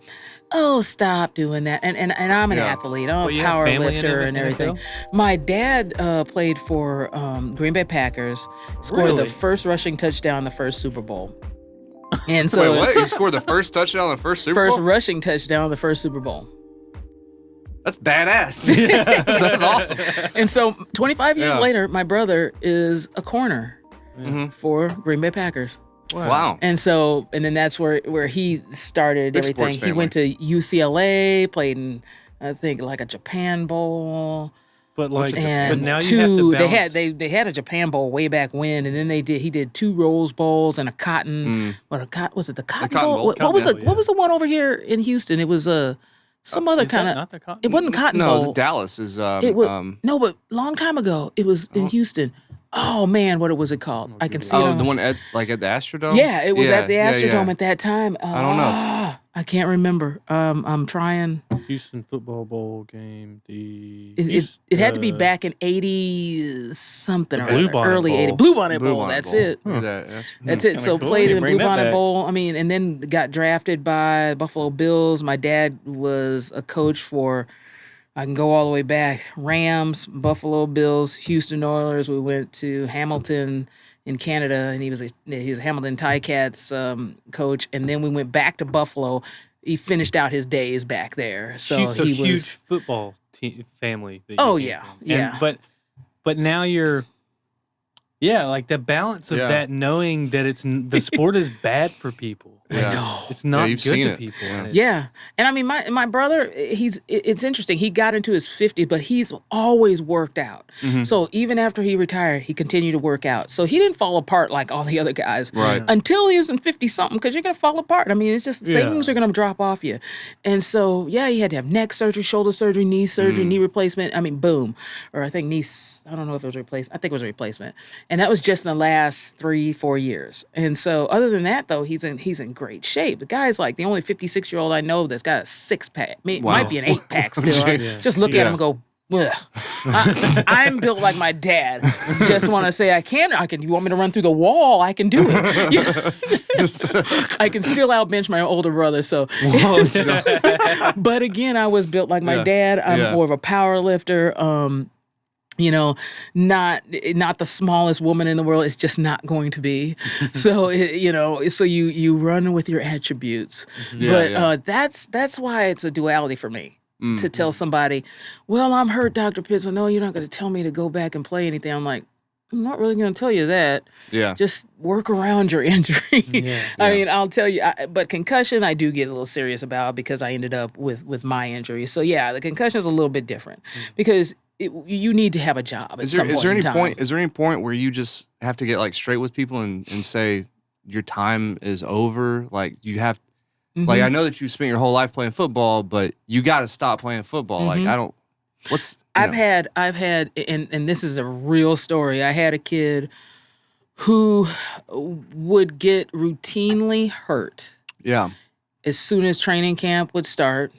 "Oh, stop doing that." And I'm an Yeah. athlete. I'm Well, a you have family in power lifter and everything. NFL? My dad played for Green Bay Packers. Scored Really? the first rushing touchdown, the first Super Bowl. And so, Wait, what? He scored the first touchdown in the first Super first Bowl? rushing touchdown, the first Super Bowl. That's badass. That's awesome. And so, 25 years Yeah. later, my brother is a corner Mhm. for Green Bay Packers. Wow. And so, and then that's where he started Big everything. sports He went to UCLA, played in, I think, like a Japan Bowl. But like, And but now two, you have to they balance. had they had a Japan Bowl way back when, and then he did 2 Rose Bowls and a Cotton. Was it the Cotton, Cotton Bowl? Bowl? What Cotton was Bowl, it? yeah. What was the one over here in Houston? It was some other Is that kind of. not the Cotton It wasn't Cotton No, Bowl. Dallas is. It was no, but long time ago it was in Houston. Oh man, what was it called? I can see it. Oh, on- the one at the Astrodome. Yeah, it was at the Yeah, Astrodome yeah. at that time. I don't know. I can't remember. I'm trying. Houston Football Bowl game. It had to be back in 80 something or Blue other, Bonnet early Bowl. 80. Blue Bonnet Blue Bowl. Bonnet That's Bowl. it. That's it. So cool. played They in the bring Blue that Bonnet back. Bowl. I mean, and then got drafted by Buffalo Bills. My dad was a coach for, I can go all the way back, Rams, Buffalo Bills, Houston Oilers. We went to Hamilton in Canada, and he was a Hamilton Ticats coach. And then we went back to Buffalo. He finished out his days back there. So he was huge football family. That you Oh, came yeah, from. yeah. But now you're. Yeah, like the balance of that, knowing that the sport is bad for people. Yeah. I know. It's not you've good seen to it. people. Yeah. and it's- Yeah. And I mean, my brother, it's interesting. He got into his 50s, but he's always worked out. So even after he retired, he continued to work out. So he didn't fall apart like all the other guys Right. until he was in 50 something, because you're going to fall apart. I mean, it's just things are going to drop off you. And so, yeah, he had to have neck surgery, shoulder surgery, knee replacement. I mean, boom. Or I think I don't know if it was a replacement. I think it was a replacement. And that was just in the last 3-4 years. And so other than that, though, he's in great shape. The guy's like the only 56-year-old I know that's got a 6-pack. Might be an 8-pack still. Just look at him and go, ugh. I'm built like my dad. Just want to say I can. You want me to run through the wall? I can do it. I can still outbench my older brother. So, but again, I was built like my dad. I'm more of a power lifter. Not the smallest woman in the world. It's just not going to be. So so you run with your attributes. That's why it's a duality for me. To tell somebody, well, I'm hurt, Dr. Pitts. No, you're not going to tell me to go back and play anything. I'm like, I'm not really going to tell you that. Yeah. Just work around your injury. I mean, I'll tell you. But concussion, I do get a little serious about because I ended up with my injury. So yeah, the concussion is a little bit different because you need to have a job. Is there any point where you just have to get like straight with people and say your time is over? Like you have. Like, I know that you spent your whole life playing football, but you got to stop playing football. Like, I've had, and this is a real story. I had a kid who would get routinely hurt. Yeah. As soon as training camp would start,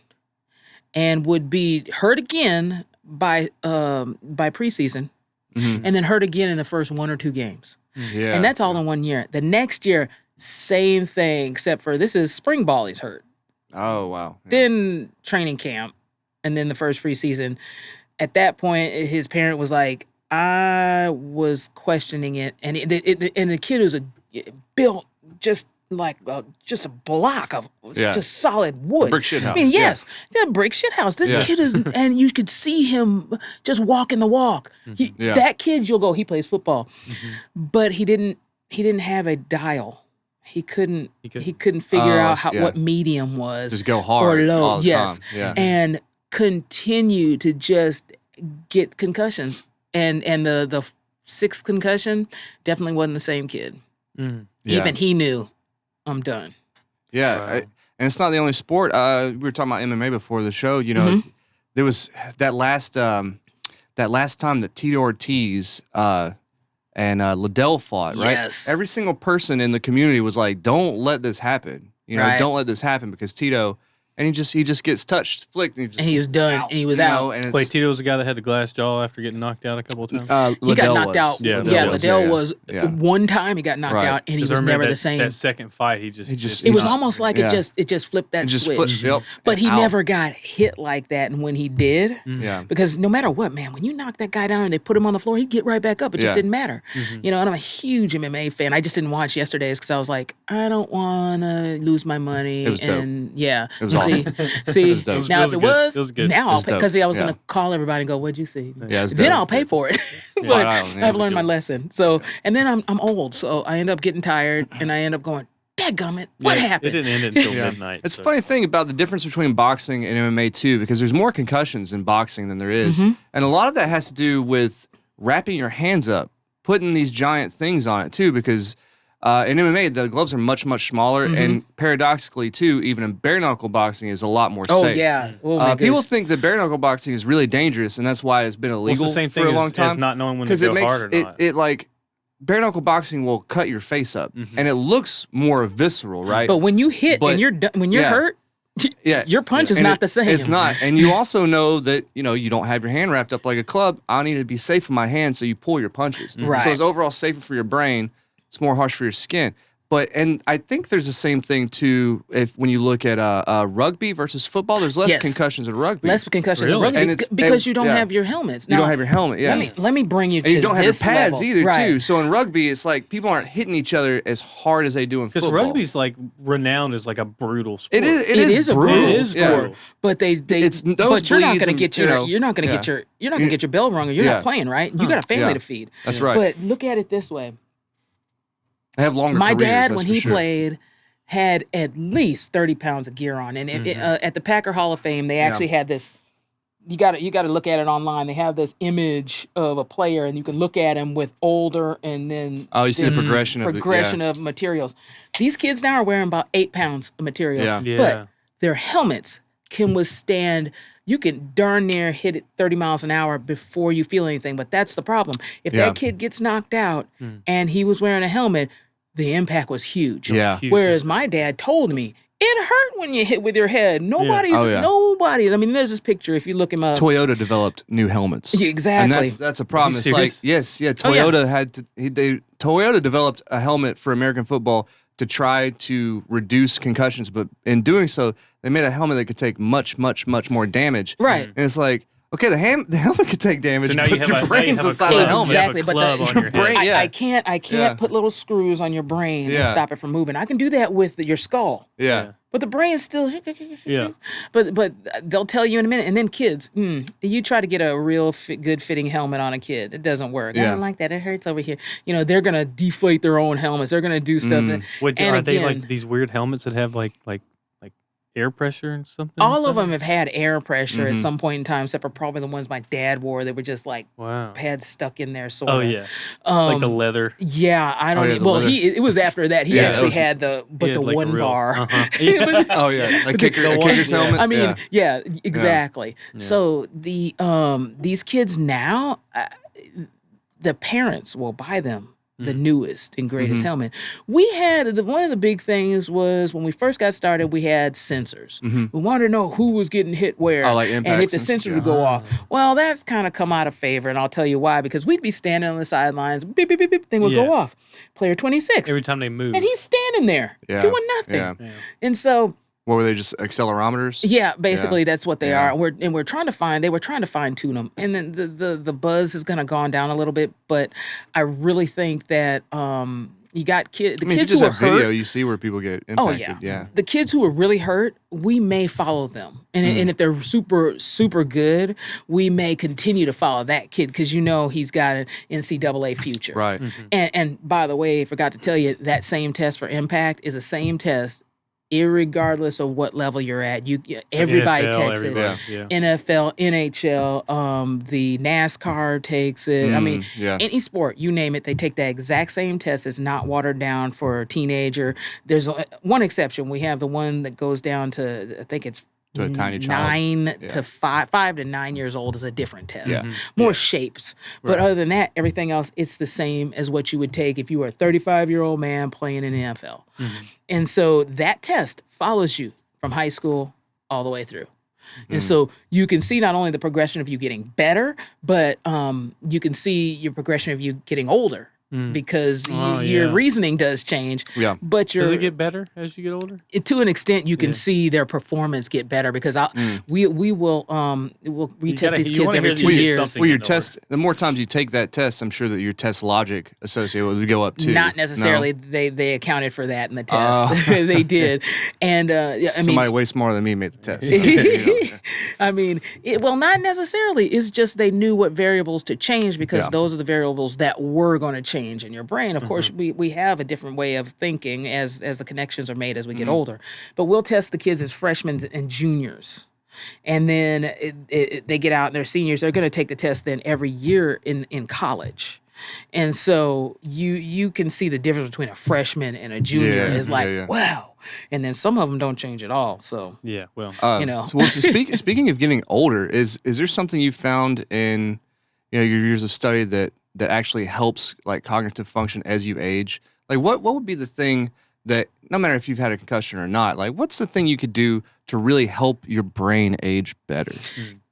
and would be hurt again by preseason, and then hurt again in the first 1 or 2 games. Yeah. And that's all in 1 year. The next year, same thing, except for this is spring ball he's hurt. Oh, wow. Yeah. Then training camp, and then the first preseason. At that point, his parent was like, I was questioning it, and the kid was built just like just a block of just solid wood. Brick shit house. I mean, yes, that brick shit house. This kid is, and you could see him just walking the walk. That kid, you'll go, he plays football, but he didn't have a dial. He couldn't figure out what medium was. Just go hard or low. all the time. Yeah. And continue to just get concussions. And the 6th concussion definitely wasn't the same kid. Even he knew, I'm done. Yeah, Wow. and it's not the only sport. We were talking about MMA before the show. You know, there was that last time that Tito Ortiz and Liddell fought, right? Yes. Every single person in the community was like, "Don't let this happen." You know, Right. don't let this happen because Tito, and he just gets touched, flicked, and And he was done. And he was out. And Wait, Tito was the guy that had the glass jaw after getting knocked out a couple of times? He got knocked out. Yeah, Liddell was Yeah. one time he got knocked Right. out, and he 'Cause I was remember never that, the same. That second fight, he He just- It was just- almost like yeah. it just flipped that It just switch. flipped, yep, But he out. never got hit like that, and when he did, Yeah. because no matter what, man, when you knock that guy down and they put him on the floor, he'd get right back up. It just Yeah. didn't matter. And I'm a huge MMA fan. I just didn't watch yesterday's because I was like, I don't want to lose my money. It was dope. And yeah, It was awesome. See, was dope. now It if it was good. was, It was good. now It I'll was pay dope. because I was Yeah. gonna call everybody and go, "What'd you see?" Yeah, it's Then dope. I'll pay for it. Yeah, But I don't- I've learned my lesson. So, and then I'm old, so I end up getting tired, and I end up going, "Dadgummit, what happened?" It didn't end until midnight. It's so. a funny thing about the difference between boxing and MMA too, because there's more concussions in boxing than there is. And a lot of that has to do with wrapping your hands up, putting these giant things on it too, because in MMA the gloves are much, much smaller, and paradoxically too, even in bare knuckle boxing is a lot more Oh safe. yeah. Oh, my People goodness. think that bare knuckle boxing is really dangerous, and that's why it's been Well, it's illegal the same for thing a long as time. not knowing when to Because go it makes hard or not. it like bare knuckle boxing will cut your face up, and it looks more visceral, right? But when you hit But- and you're done, when you're yeah. hurt, Yeah, your punch is and not the same. It's not, and you also know that you don't have your hand wrapped up like a club. I need to be safe with my hand, so you pull your punches. Right. So it's overall safer for your brain. It's more harsh for your skin. And I think there's the same thing too. When you look at rugby versus football, there's less concussions in rugby. Less concussions in Really? rugby because you don't have your helmets. Now, you don't have your helmet. Yeah. Let me bring you to and you don't have your this pads level. either Right. too. So in rugby, it's like people aren't hitting each other as hard as they do in Because football. rugby's like renowned as like a brutal sport. It is a brutal. It is Yeah. brutal. But It's but you're not nosebleeds going to and, get you your know, you're not going to yeah. get your bell rung or you're Yeah. not playing, right? You got a family Yeah. to feed. That's right. But look at it this way. They have longer My careers, dad, that's when for he sure. played, had at least 30 pounds of gear on. And at the Packer Hall of Fame, they actually had this. You got to look at it online. They have this image of a player, and you can look at him with older and then Oh, you see the then progression of materials. These kids now are wearing about 8 pounds of material. Yeah. Yeah. But their helmets can withstand. You can darn near hit it 30 miles an hour before you feel anything. But that's the problem. If Yeah. that kid gets knocked out and he was wearing a helmet, the impact was huge. Yeah. Huge. Whereas my dad told me, it hurt when you hit with your head. Nobody. I mean, there's this picture. If you look him up. Toyota developed new helmets. Yeah, exactly. And that's a problem. you It's like, serious? Toyota Toyota developed a helmet for American football to try to reduce concussions, but in doing so, they made a helmet that could take much, much, much more damage. Right. And it's like, okay, the helmet could take damage, So now but you have your a- now you brain's have a inside club. the helmet. You have a Exactly, but club on your brain- head. yeah. I can't Yeah. put little screws on your brain and Yeah. stop it from moving. I can do that with your skull. Yeah. But the brain still. Yeah. But they'll tell you in a minute. And then kids, you try to get a real good fitting helmet on a kid. It doesn't work. I Yeah. don't like that. It hurts over here. They're going to deflate their own helmets. They're going to do stuff. What, and are they again, like these weird helmets that have like air pressure and something? all of inside? them have had air pressure Mm-hmm. at some point in time, except for probably the ones my dad wore. They were just like Wow. pads stuck in there. Sort Oh of. yeah. Like the leather. Yeah, I don't. yeah, the Well, leather. it was after that. He Yeah, actually that was- had the Yeah, like one real- bar. Uh-huh. It was- Oh yeah, a one- kicker's yeah. helmet. I mean, yeah. exactly. So these kids now, the parents will buy them the newest and greatest helmet. We had one of the big things was when we first got started, we had sensors. We wanted to know who was getting hit where, Oh, like and impact if the sensors, sensor yeah. would go off. Well, that's kind of come out of favor, and I'll tell you why. Because we'd be standing on the sidelines, beep beep beep beep, thing would Yeah. go off. Player 26, Every time they move. and he's standing there Yeah. doing nothing. Yeah. And so. What were they, just accelerometers? Yeah, basically that's what they Yeah. are. They were trying to fine tune them, and then the buzz has kind of gone down a little bit. But I really think that you got kids. The I mean, if you kids just who are have video, hurt. you see where people get Oh impacted. yeah. The kids who are really hurt, we may follow them, and if they're super good, we may continue to follow that kid because he's got an NCAA future. Right. And by the way, I forgot to tell you that same test for impact is the same test, irregardless of what level you're at. Everybody NFL, takes it. everybody, yeah. NFL, NHL, the NASCAR takes it. I mean, yeah. any sport, you name it, they take that exact same test. It's not watered down for a teenager. There's one exception. We have the one that goes down to, I think it's To a tiny child. 9 Yeah. to 5 to 9 years old is a different test. Yeah. More shapes. But other than that, everything else, it's the same as what you would take if you were a 35-year-old man playing in the NFL. And so that test follows you from high school all the way through. And so you can see not only the progression of you getting better, but you can see your progression of you getting older. Because your reasoning does change. Yeah. But Does it get better as you get older? to an extent, you can see their performance get better because we'll retest these you kids wanna every hear 2 the- years. something Well, your getting older. test, the more times you take that test, I'm sure that your test logic associated would go up too. Not necessarily. No? They accounted for that in the test. They did, and Somebody way smarter than me made the test. I mean, not necessarily. It's just they knew what variables to change because Yeah. those are the variables that were going to change in your brain. Of course, we have a different way of thinking as the connections are made as we get older. But we'll test the kids as freshmen and juniors. And then they get out and they're seniors. They're going to take the test then every year in college. And so you can see the difference between a freshman and a junior is like, wow. And then some of them don't change at all. So, Yeah, well. So speaking of getting older, is there something you found in your years of study that actually helps like cognitive function as you age? Like what would be the thing that no matter if you've had a concussion or not, like what's the thing you could do to really help your brain age better?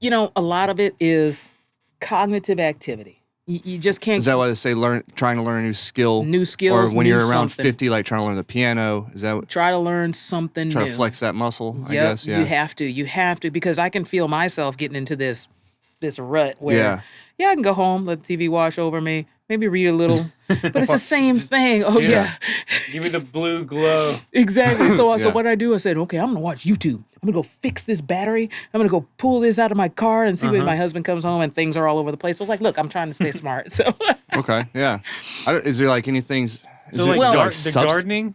You know, a lot of it is cognitive activity. You just can't. Is that why they say trying to learn a new skill? New skills, or when new you're around something. 50, like trying to learn the piano? Is that Try to learn something try new. to flex that muscle? Yep, I guess. Yeah. You have to, because I can feel myself getting into this rut where, I can go home, let the TV wash over me, maybe read a little, but it's the same thing. Oh yeah. Give me the blue glow. Exactly. So Yeah. what I do, I said, okay, I'm gonna watch YouTube. I'm gonna go fix this battery. I'm gonna go pull this out of my car and see when my husband comes home and things are all over the place. I was like, look, I'm trying to stay smart. So Okay. Yeah. Is there like any things? Is So there, like is there,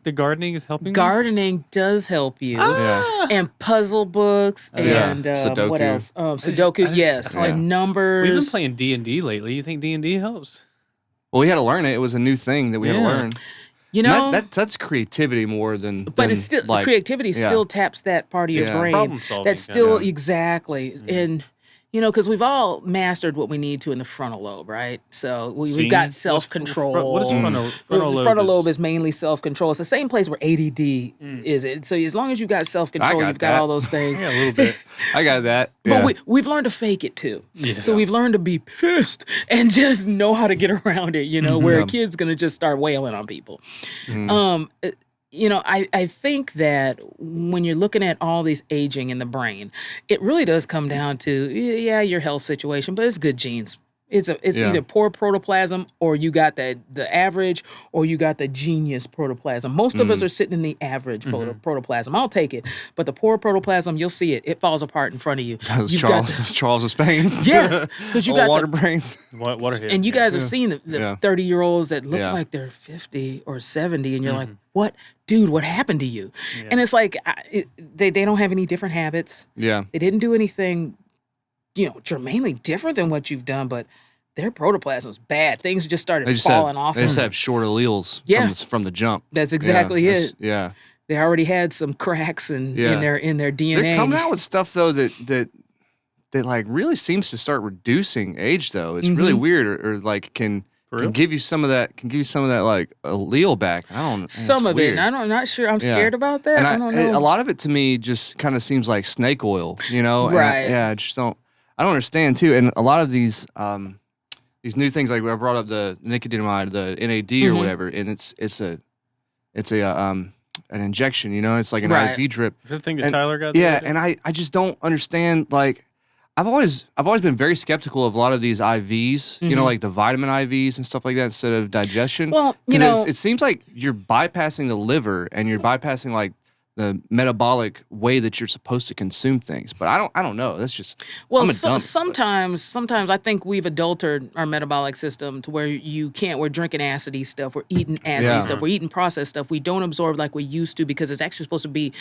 the gardening is helping. gardening does help you. Yeah. And puzzle books Yeah. and Sudoku. what else? Sudoku, yes. Yeah. Like numbers. We've been playing D&D lately. You think D&D helps? Well, we had to learn it. It was a new thing that we had to Yeah. learn. You And know, that's creativity more than. but it's still like, creativity yeah. still taps that part of your Yeah. brain. Problem solving, That's still yeah. exactly. And you know, because we've all mastered what we need to in the frontal lobe, right? So we've Seeing? got What's self-control. What is frontal lobe? Frontal lobe is mainly self-control. It's the same place where ADD is. It. So as long as you've got self-control, got you've got that. all those things. Yeah, a little bit. I got that. But Yeah. we've learned to fake it too. Yeah. So we've learned to be pissed and just know how to get around it, you know, where a kid's going to just start wailing on people. You know, I think that when you're looking at all these aging in the brain, it really does come down to, your health situation, but it's good genes. It's either poor protoplasm or you got the average or you got the genius protoplasm. Most of us are sitting in the average protoplasm. I'll take it. But the poor protoplasm, you'll see it. It falls apart in front of you. That's You've Charles. got That's Charles of Spain's. Yes, because you Old got water the, brains. Waterhead. and you guys have seen the Yeah. 30-year-olds that look Yeah. like they're 50 or 70, and you're like, what? Dude, what happened to you? And it's like, they don't have any different habits. Yeah. They didn't do anything, germanely different than what you've done, but their protoplasm's bad. Things just started falling off. They just have short alleles Yeah. from the jump. That's exactly it. Yeah. They already had some cracks in their DNA. They're coming out with stuff though that like really seems to start reducing age though. It's really weird or like can give you some of that like allele back. I don't know. Some of it. And I'm not sure. I'm scared about that. And I don't know. a lot of it to me just kind of seems like snake oil, you know? And Right. I just don't understand too. And a lot of these new things, like I brought up the nicotinamide, the NAD or whatever, and it's an injection, you know? It's like an Right. IV drip. Is that the thing that And- Tyler got? the Yeah, other day? and I just don't understand. Like, I've always been very skeptical of a lot of these IVs, you know, like the vitamin IVs and stuff like that instead of digestion. Well, you 'Cause know, it seems like you're bypassing the liver and you're bypassing like the metabolic way that you're supposed to consume things. But I don't know. That's just well, I'm a dummy. sometimes I think we've adulterated our metabolic system to where we're drinking acidy stuff, we're eating acidy Yeah. stuff, we're eating processed stuff. We don't absorb like we used to because it's actually supposed to be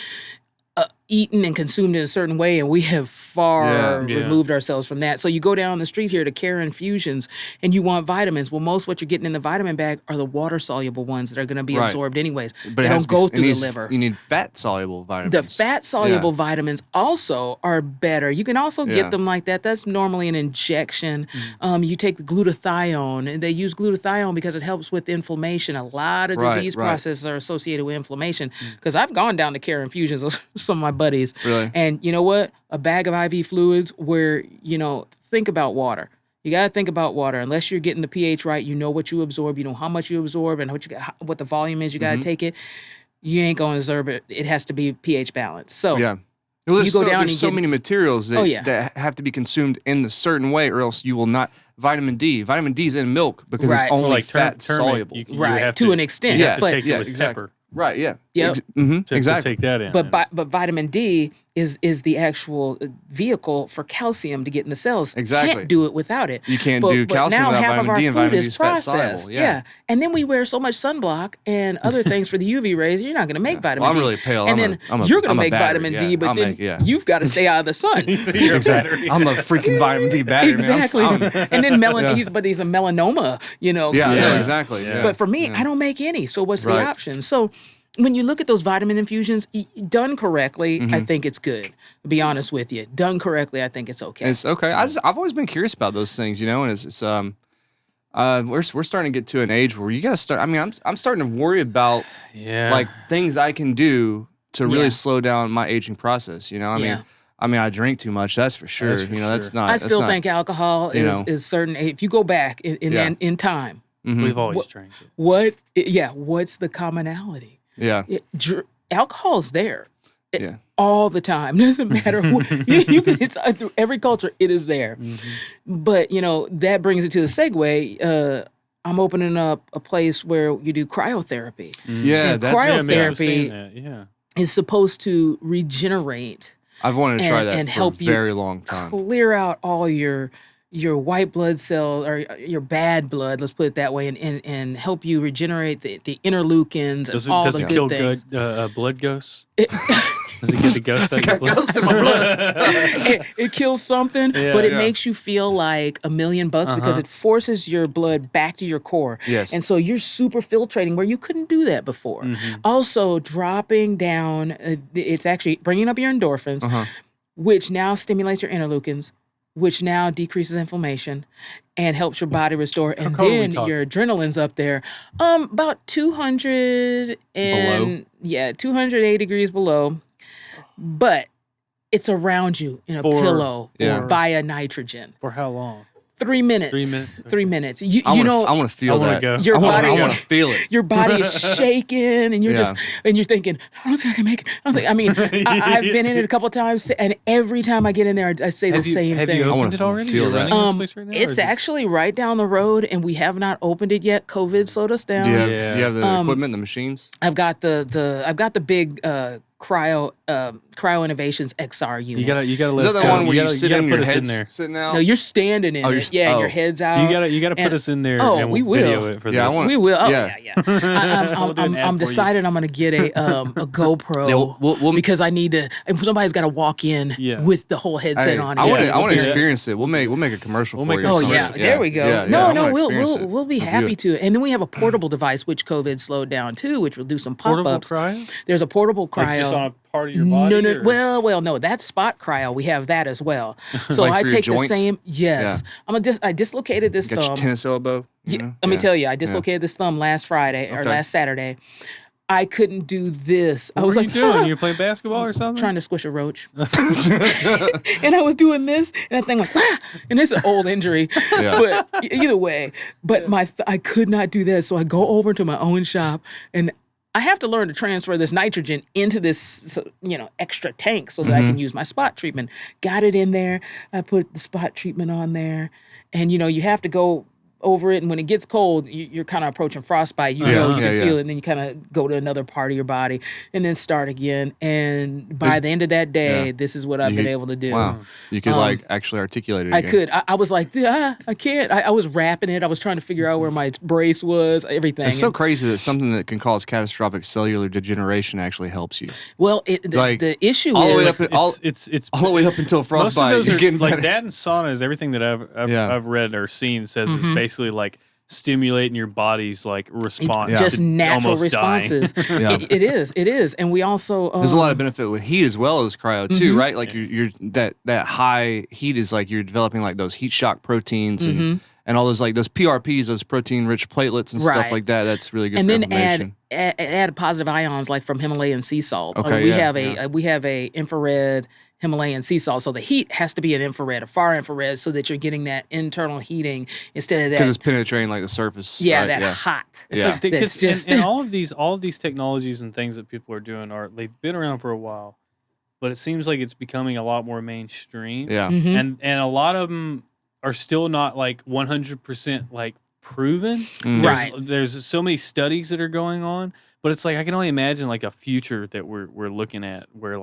eaten and consumed in a certain way, and we have far Yeah. removed ourselves from that. So you go down the street here to Care Infusions, and you want vitamins. Well, most what you're getting in the vitamin bag are the water-soluble ones that are going to be Right. absorbed anyways. But They it has don't go to be, through it the needs- liver. You need fat-soluble vitamins. The fat-soluble Yeah. vitamins also are better. You can also Yeah. get them like that. That's normally an injection. You take the glutathione, and they use glutathione because it helps with inflammation. A lot of Right, disease right. processes are associated with inflammation. Because I've gone down to Care Infusions with some of my buddies. Really? And you know what? A bag of IV fluids where, think about water. You got to think about water. Unless you're getting the pH right, you know what you absorb, you know how much you absorb, and what the volume is. You got to take it. You ain't going to absorb it. It has to be pH balanced. So Yeah. Well, there's You go down there's and so get- many materials that, Oh, yeah. that have to be consumed in a certain way, or else you will not. Vitamin D is in milk because Right. it's Or only like fat turmeric, soluble. you Right, have to an extent, You have to but- take it with exactly. pepper Right. Yeah. Yep. to Exactly. take that in. But vitamin D is the actual vehicle for calcium to get in the cells. Exactly. Can't do it without it. You can't do calcium now without half vitamin of our D, and food vitamin is D is fat soluble. processed. Yeah. And then we wear so much sunblock and other things for the UV rays. You're not going to make vitamin Well, I'm D. really pale. And I'm then a- you're going I'm to a make battery, vitamin yeah. D, but I'll then make- yeah. you've got to stay out of the sun. You're a battery. I'm a freaking vitamin D battery. man. Exactly. And then he's a melanoma, Yeah. Exactly. Yeah. But for me, I don't make any. So what's the Right. option? So when you look at those vitamin infusions, done correctly, Mm-hmm. I think it's good. To be honest with you, done correctly, I think it's okay. It's okay. I've always been curious about those things, and it's We're starting to get to an age where you gotta start. I mean, I'm starting to worry about like things I can do to really slow down my aging process. You know, I mean, I drink too much. That's for sure. That's not. I still think alcohol is certain. If you go back in time, we've always drank it. What's the commonality? Yeah. Alcohol's there. All the time. Doesn't matter who you can. It's through every culture. It is there. But that brings it to the segue. I'm opening up a place where you do cryotherapy. Yeah, and that's cryotherapy is supposed to regenerate. I've wanted to try that and for help a very long time. Clear out all your white blood cells or your bad blood, let's put it that way, and help you regenerate the interleukins and all the good things. Does it kill blood ghosts? Does it get the ghost out of your blood? Ghosts in my blood. It kills something, but it makes you feel like $1 million because it forces your blood back to your core. Yes. And so you're super filtrating where you couldn't do that before. Also, dropping down, it's actually bringing up your endorphins, which now stimulates your interleukins, which now decreases inflammation and helps your body restore. And then your adrenaline's up there, about 200 and below? 208 degrees below. But it's around you in a pillow via nitrogen. For how long? 3 minutes. 3 minutes. 3 minutes. I want to feel that. Go. Your body. I want to feel it. Your body is shaking, and you're you're thinking, I don't think I can make it. I've been in it a couple of times, and every time I get in there, I say the same thing. Have you opened it already? Feel that. It's actually right down the road, and we have not opened it yet. COVID slowed us down. Do you have the equipment, the machines? I've got the big Cryo Innovations XR unit. You gotta let Is that the one where you sit in your head's there. sitting out? No, you're standing in it. And your head's out. You gotta put us in there. Oh, and we will. Video it for this. We will. Oh, yeah. I'm decided I'm gonna get a GoPro because I need to. Somebody's got to walk in with the whole headset on. I want to experience it. We'll make a commercial for you. Oh yeah, there we go. No, we'll be happy to. And then we have a portable device which COVID slowed down too, which will do some pop-ups. Portable cryo? There's a portable cryo. Like just on a part of your body? No. Well, no. That's spot cryo. We have that as well. So like I for take your the joints? same. Yes, I dislocated this Got thumb. your tennis elbow. Let me tell you, I dislocated this thumb last Friday or last Saturday. I couldn't do this. What were you doing? You were playing basketball or something? Trying to squish a roach. And I was doing this, and that thing went, and it's an old injury. But either way, I could not do that. So I go over to my own shop, and I have to learn to transfer this nitrogen into this, extra tank so that I can use my spot treatment. Got it in there. I put the spot treatment on there, and you have to go over it, and when it gets cold, you're kind of approaching frostbite. You can feel it, and then you kind of go to another part of your body, and then start again. And by the end of that day, this is what I've been able to do. Wow, you could actually articulate it. I could. I was like, I can't. I was wrapping it. I was trying to figure out where my brace was. Everything. It's so crazy that something that can cause catastrophic cellular degeneration actually helps you. Well, the issue all is the way up, it's all the way up until frostbite. Most of those you're getting like better. that and saunas. Everything that I've read or seen says it's basically like stimulating your body's like response, just natural responses. It is, and we also there's a lot of benefit with heat as well as cryo too, right? Like you're that high heat is like you're developing like those heat shock proteins and all those like those PRPs, those protein rich platelets and stuff like that. That's really good. And for then inflammation. add positive ions like from Himalayan sea salt. Okay, we have a infrared Himalayan sea salt. So the heat has to be an infrared, a far infrared, so that you're getting that internal heating instead of that. Because it's penetrating like the surface. Yeah, right? that hot. It's like that's just and all of these technologies and things that people are doing they've been around for a while, but it seems like it's becoming a lot more mainstream. Yeah. And a lot of them are still not like 100% like proven. Right. There's so many studies that are going on. But it's like I can only imagine like a future that we're looking at where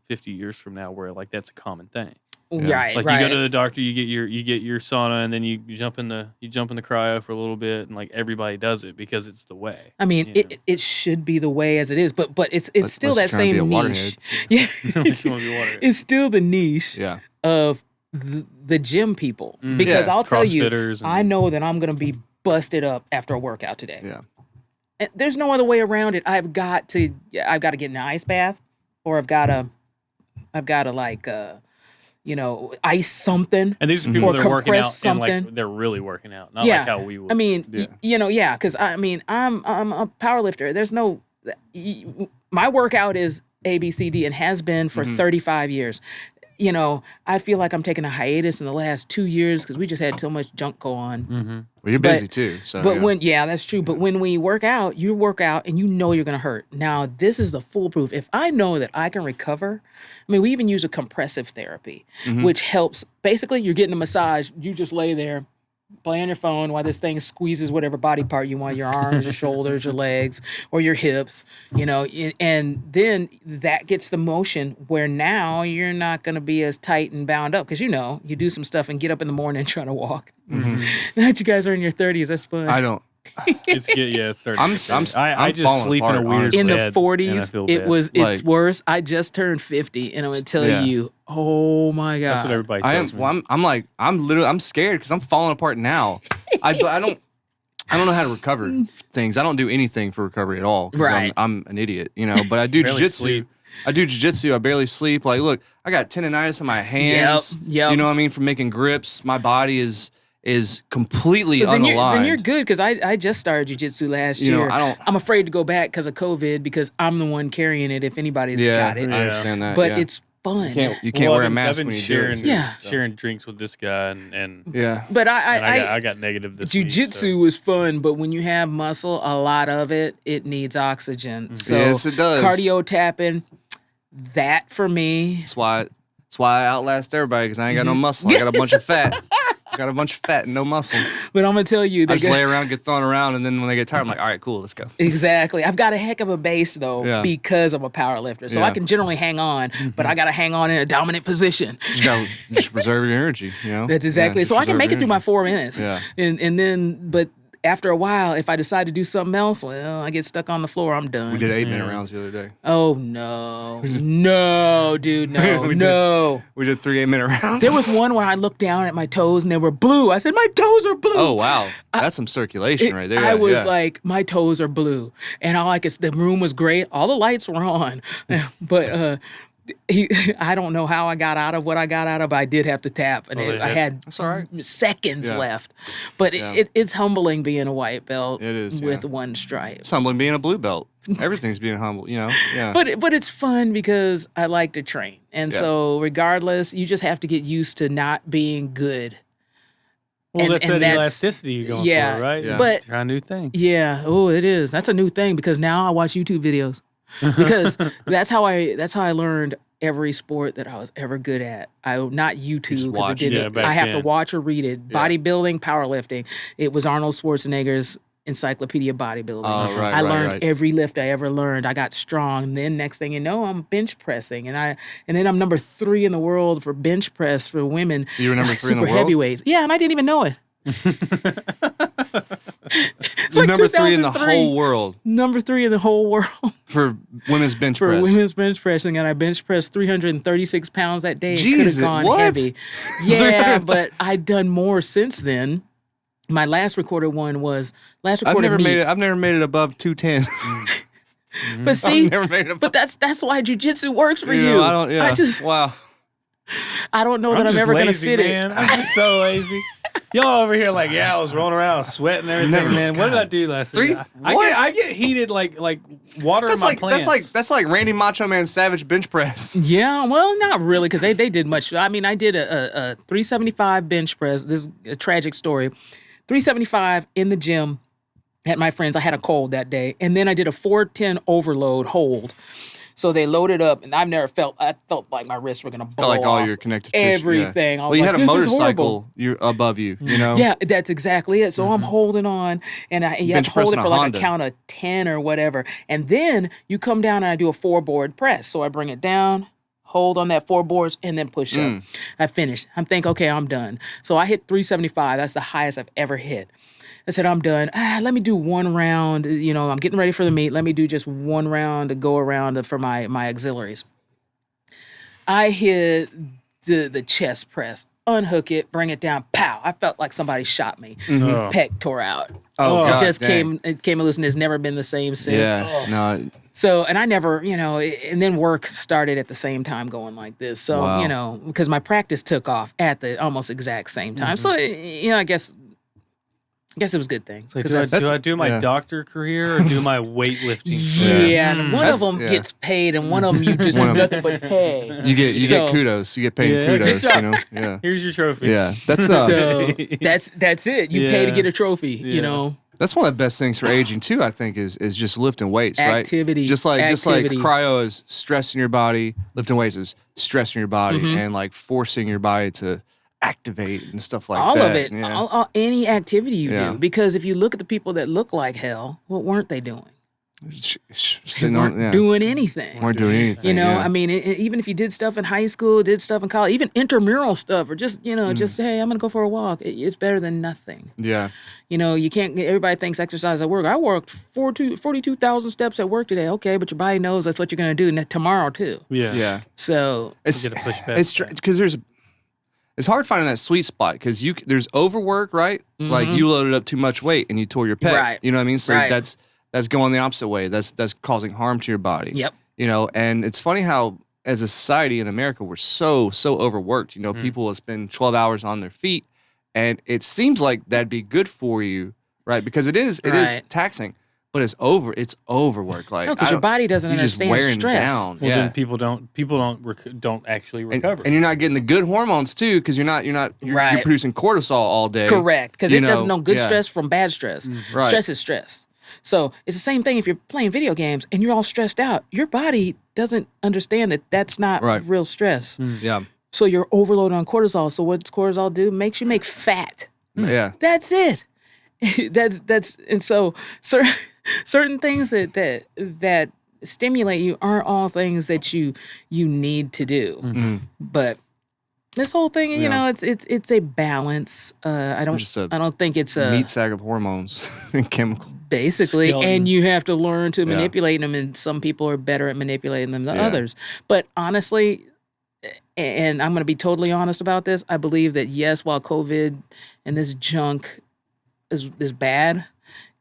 50 years from now where like that's a common thing. Right. Like you go to the doctor, you get your sauna, and then you jump in the cryo for a little bit, and like everybody does it because it's the way. I mean, it should be the way as it is, but it's still that same niche. Yeah, it's still the niche of the gym people because I'll tell you, I know that I'm gonna be busted up after a workout today. Yeah. And there's no other way around it. I've got to get in an ice bath, or I've got to like ice something. And these are people or that are working out compress and like something. they're really working out, not Yeah. like how we would. I mean, because I'm a power lifter. There's no, my workout is A, B, C, D, and has been for 35 years. I feel like I'm taking a hiatus in the last 2 years because we just had so much junk go on. Well, you're busy too. So, But that's true. But when we work out, you work out and you know you're going to hurt. Now, this is the foolproof. If I know that I can recover, we even use a compressive therapy, which helps. Basically, you're getting a massage. You just lay there, play on your phone while this thing squeezes whatever body part you want, your arms, your shoulders, your legs, or your hips, and then that gets the motion where now you're not going to be as tight and bound up because, you do some stuff and get up in the morning and try to walk. Now that you guys are in your 30s, that's fun. I don't. It's starting. I'm just falling sleep in a apart, weird honestly. in the bed, 40s, it's worse. I just turned 50, and I'm gonna tell you, oh my god, That's what everybody tells me. I'm scared because I'm falling apart now. I don't know how to recover things. I don't do anything for recovery at all. Right. I'm an idiot, But I do Barely jujitsu. sleep. I do jujitsu. I barely sleep. Like, look, I got tendonitis in my hands. Yep. You know what I mean? From making grips, my body is completely so unaligned. then you're good because I just started jiu-jitsu last year. I'm afraid to go back because of COVID because I'm the one carrying it if anybody's got it. I understand that. But it's fun. You can't wear a mask when you sharing, do it. sharing drinks with this guy and But I got negative this week. Jiu-jitsu was fun, but when you have muscle, a lot of it needs oxygen. So yes, it does. Cardio tapping, that for me. That's why I outlast everybody because I ain't got no muscle. I got a bunch of fat. Got a bunch of fat and no muscle. But I'm gonna tell you, I just lay around, get thrown around, and then when they get tired, I'm like, all right, cool, let's go. Exactly. I've got a heck of a base though because I'm a power lifter, so I can generally hang on, but I got to hang on in a dominant position. Just preserve your energy, That's exactly. So I can make it through my 4 minutes. Yeah. And then, but after a while, if I decide to do something else, well, I get stuck on the floor. I'm done. We did 8-minute rounds the other day. Oh no, no, dude, no, We did 3 8-minute rounds. There was one where I looked down at my toes and they were blue. I said, my toes are blue. Oh wow, that's some circulation right there. I was like, my toes are blue, and the room was great. All the lights were on, but I don't know how I got out of what I got out of. But I did have to tap, and I had that's all right. seconds left. But it's humbling being a white belt. It is, with one stripe. It's humbling being a blue belt. Everything's being humble, Yeah. But it's fun because I like to train, and so regardless, you just have to get used to not being good. Well, that's that elasticity you're going for, right? Yeah. But try a new thing. Yeah. Oh, it is. That's a new thing because now I watch YouTube videos because that's how I learned every sport that I was ever good at. Not YouTube because I didn't. I have to watch or read it. Bodybuilding, powerlifting. It was Arnold Schwarzenegger's Encyclopedia of Bodybuilding. Oh, right, I learned every lift I ever learned. I got strong. And then next thing you know, I'm bench pressing, and then I'm number 3 in the world for bench press for women. You were number 3 in the world? Super heavyweights. Yeah, and I didn't even know it. It's like number 3 in the whole world. Number 3 in the whole world for women's bench press. For women's bench pressing, and I bench pressed 336 pounds that day. Jesus, could have gone heavy. Yeah, but I've done more since then. My last recorded one was I've never made it above 210. But see, but that's why jiu-jitsu works for you. Wow. I don't know that I'm ever going to fit man. I'm just so lazy. Y'all over here like, I was rolling around, sweating and everything, man. What did I do last night? I get heated like water in my plants. That's like Randy Macho Man Savage bench press. Yeah, well, not really, because they did much. I mean, I did a 375 bench press. This is a tragic story. 375 in the gym at my friend's. I had a cold that day. And then I did a 410 overload hold. So they loaded up, and I felt like my wrists were going to blow off. Felt like all your connective tissue. Everything. Yeah. Well, you had a motorcycle above you, Yeah, that's exactly it. So I'm holding on, and you have to hold it for like a count of 10 or whatever. And then you come down, and I do a 4-board press. So I bring it down, hold on that 4 boards, and then push up. I finish. I'm thinking, okay, I'm done. So I hit 375. That's the highest I've ever hit. I said, I'm done. Let me do one round. I'm getting ready for the meet. Let me do just one round to go around for my auxiliaries. I hit the chest press, unhook it, bring it down, pow. I felt like somebody shot me. Pec tore out. Oh, it God, just dang. came loose, and it's never been the same since. Yeah, no. So, and I never, and then work started at the same time going like this. So, Wow. Because my practice took off at the almost exact same time. So, I guess it was a good thing. So do I do my doctor career or do my weightlifting? Yeah, and one of them gets paid, and one of them you just do nothing but pay. You get kudos. You get paid kudos. Yeah. Here's your trophy. Yeah, that's so that's it. You pay to get a trophy. That's one of the best things for aging too. I think is just lifting weights, Activity, right? Just like activity. cryo is stressing your body, lifting weights is stressing your body, and like forcing your body to activate and stuff like all that. of it, all any activity you do. Because if you look at the people that look like hell, what weren't they doing? They weren't doing anything. Weren't doing anything. I mean, even if you did stuff in high school, did stuff in college, even intramural stuff, or just just hey, I'm gonna go for a walk. It's better than nothing. Yeah. You can't. Everybody thinks exercise at work. I worked 42,000 steps at work today. Okay, but your body knows that's what you're gonna do tomorrow too. Yeah. So it's because it's hard finding that sweet spot because there's overwork, right? Like you loaded up too much weight and you tore your pec. Right. You know what I mean? So that's going the opposite way. That's causing harm to your body. Yep. And it's funny how as a society in America we're so overworked. People will spend 12 hours on their feet, and it seems like that'd be good for you, right? Because it is taxing, but it's overwork. Like because your body doesn't understand just wearing stress. down. Well, then people don't actually recover, and you're not getting the good hormones too because you're producing cortisol all day. Correct, because it doesn't know good stress from bad stress. Right. Stress is stress. So it's the same thing if you're playing video games and you're all stressed out. Your body doesn't understand that that's not real stress. Yeah. So you're overloaded on cortisol. So what does cortisol do? Makes you make fat. Yeah. That's it. And so certain things that stimulate you aren't all things that you need to do. But this whole thing, it's a balance. I don't think it's a meat sack of hormones and chemicals. Basically, and you have to learn to manipulate them, and some people are better at manipulating them than others. But honestly, and I'm going to be totally honest about this, I believe that yes, while COVID and this junk is bad,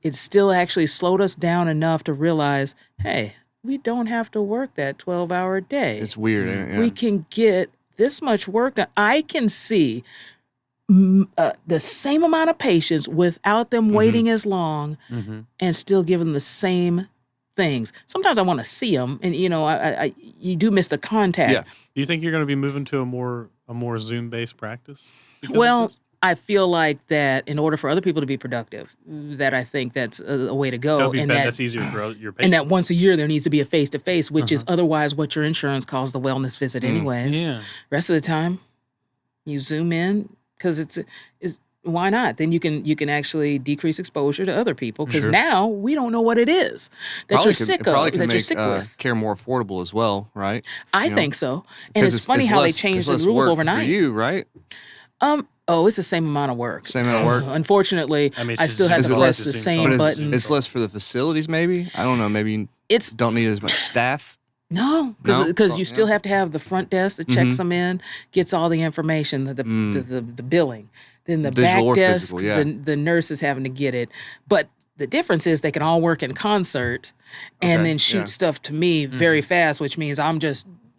it still actually slowed us down enough to realize, hey, we don't have to work that 12-hour day. It's weird. Yeah. We can get this much work done. I can see the same amount of patients without them waiting as long and still give them the same things. Sometimes I want to see them, and you do miss the contact. Yeah. Do you think you're going to be moving to a more Zoom-based practice? Well, I feel like that in order for other people to be productive, that I think that's a way to go. That's easier for your patients. And that once a year there needs to be a face-to-face, which is otherwise what your insurance calls the wellness visit anyways. Yeah. Rest of the time, you Zoom in because it's why not? Then you can actually decrease exposure to other people because now we don't know what it is that you're sick of, that you're sick with. Care more affordable as well, right? I think so. And it's funny how they changed the rules overnight. For you, right? It's the same amount of work. Same amount of work. Unfortunately, I still have to press the same buttons. It's less for the facilities, maybe. I don't know. Maybe don't need as much staff. No, because you still have to have the front desk that checks them in, gets all the information, the billing. Then the back desk, the nurse is having to get it. But the difference is they can all work in concert and then shoot stuff to me very fast, which means I'm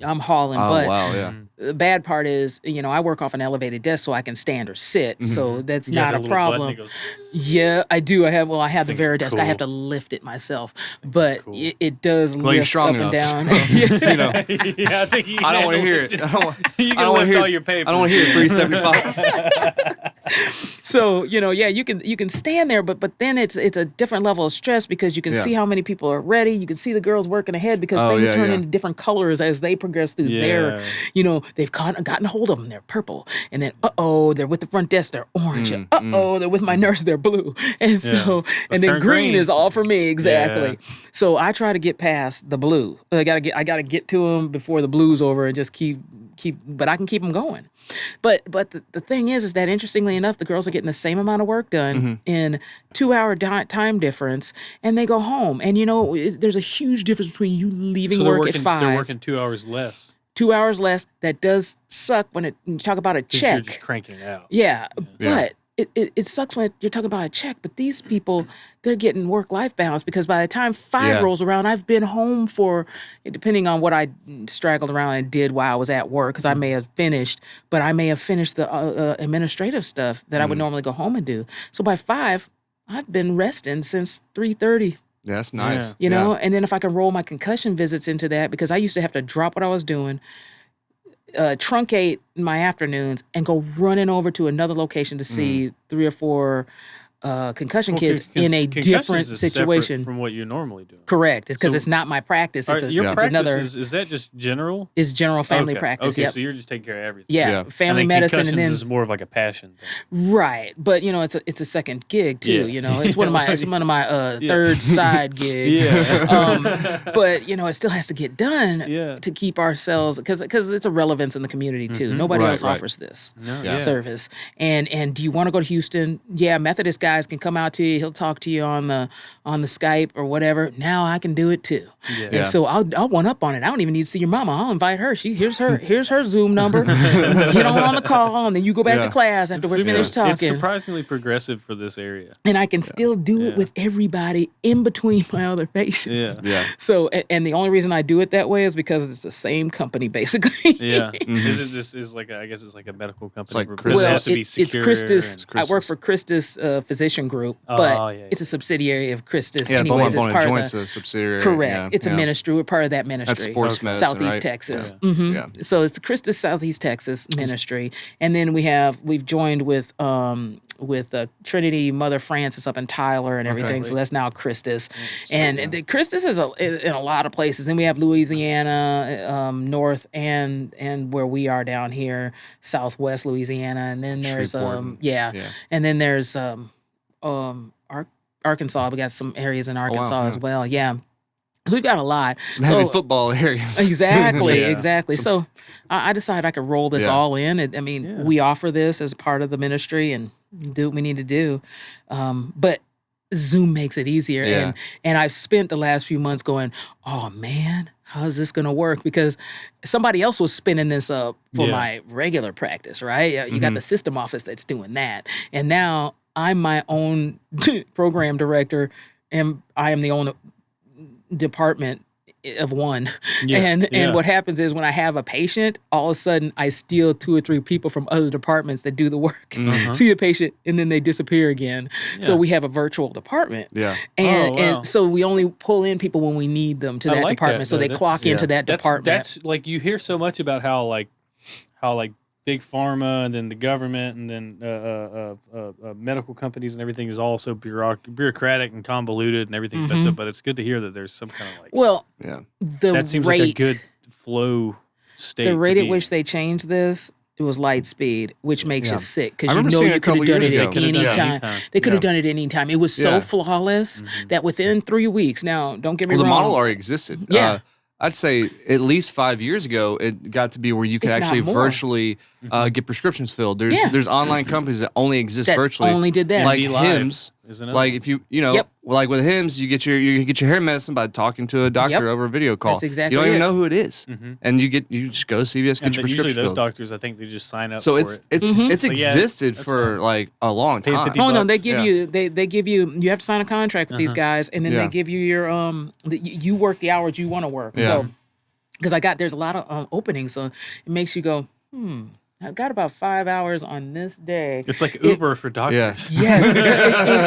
hauling butt. Wow, yeah. The bad part is, I work off an elevated desk so I can stand or sit. So that's not a problem. Yeah, I do. I have the Veridesk. Cool. I have to lift it myself. But it does lift up and down. I think I don't want to hear it. I don't want to hear all your papers. I don't want to hear 375. So, you can stand there, but then it's a different level of stress because you can see how many people are ready. You can see the girls working ahead because things turn into different colors as they progress through their, they've gotten a hold of them. They're purple. And then, they're with the front desk. They're orange. And, they're with my nurse. They're blue. And so, and then green is all for me. Exactly. Yeah. So I try to get past the blue. I gotta get to them before the blue's over and just keep, but I can keep them going. But the thing is that interestingly enough, the girls are getting the same amount of work done in 2-hour time difference, and they go home. And there's a huge difference between you leaving work at 5. They're working 2 hours less. 2 hours less. That does suck when you talk about a check. You're just cranking it out. Yeah, but it sucks when you're talking about a check, but these people, they're getting work-life balance because by the time 5 rolls around, I've been home for, depending on what I straggled around and did while I was at work, because I may have finished, but I may have finished the administrative stuff that I would normally go home and do. So by 5, I've been resting since 3:30. Yeah, that's nice. You know, and then if I can roll my concussion visits into that, because I used to have to drop what I was doing, truncate my afternoons, and go running over to another location to see 3 or 4 concussion kids in a different situation from what you normally do. Correct, because it's not my practice. It's your practice another. Is that just general? It's general family practice. Okay, yep. so you're just taking care of everything. Yeah, family medicine, and then is more of like a passion thing. Right, but it's a second gig too. You know, it's one of my third side gigs. But it still has to get done to keep ourselves, because it's a relevance in the community too. Nobody else offers this service. And do you want to go to Houston? Yeah, Methodist guys can come out to you. He'll talk to you on the Skype or whatever. Now I can do it too. And so I'll one up on it. I don't even need to see your mama. I'll invite her. Here's her Zoom number. Get on the call, and then you go back to class after we're finished talking. It's surprisingly progressive for this area. And I can still do it with everybody in between my other patients. So, and the only reason I do it that way is because it's the same company, basically. Is like I guess it's like a medical company. It's like Christus. It has to be secure. It's Christus. I work for Christus Physician Group, but it's a subsidiary of Christus. Anyways, it's part of a subsidiary. Correct. It's a ministry. We're part of that ministry. That's sports medicine, Southeast right? Texas. So it's the Christus Southeast Texas ministry, and then we've joined with Trinity Mother Francis up in Tyler and everything. So that's now Christus, the Christus is in a lot of places. And we have Louisiana, north and where we are down here, Southwest Louisiana, and then there's and then there's Arkansas. We got some areas in Arkansas as well. Yeah. So we've got a lot. Some heavy football areas. Exactly. So I decided I could roll this all in. We offer this as part of the ministry and do what we need to do. But Zoom makes it easier. And I've spent the last few months going, oh man, how's this going to work? Because somebody else was spinning this up for my regular practice, right? You got the system office that's doing that. And now I'm my own program director, and I am the owner department of one. And what happens is when I have a patient, all of a sudden I steal 2 or 3 people from other departments that do the work, see the patient, and then they disappear again. So we have a virtual department. And so we only pull in people when we need them to that department. So they clock into that department. That's like, you hear so much about how big pharma and then the government and then medical companies and everything is all so bureaucratic and convoluted and everything's messed up. But it's good to hear that there's some kind of that seems like a good flow state. The rate at which they changed this, it was light speed, which makes you sick because you could have done it at any time. They could have done it any time. It was so flawless that within 3 weeks. Now, don't get me wrong. The model already existed. I'd say at least 5 years ago, it got to be where you could actually virtually get prescriptions filled. There's online companies that only exist virtually. Only did that. Like Hims, isn't it? Like if like with Hims, you get your hair medicine by talking to a doctor over a video call. That's exactly you don't even it. know who it is, and you just go to CVS, get your prescription usually those filled. doctors, I think they just sign up. So for it's existed for like a long time. Oh no, they give you they give you have to sign a contract with these guys, and then they give you your you work the hours you want to work. So because there's a lot of openings, so it makes you go, I've got about 5 hours on this day. It's like Uber for doctors. Yes,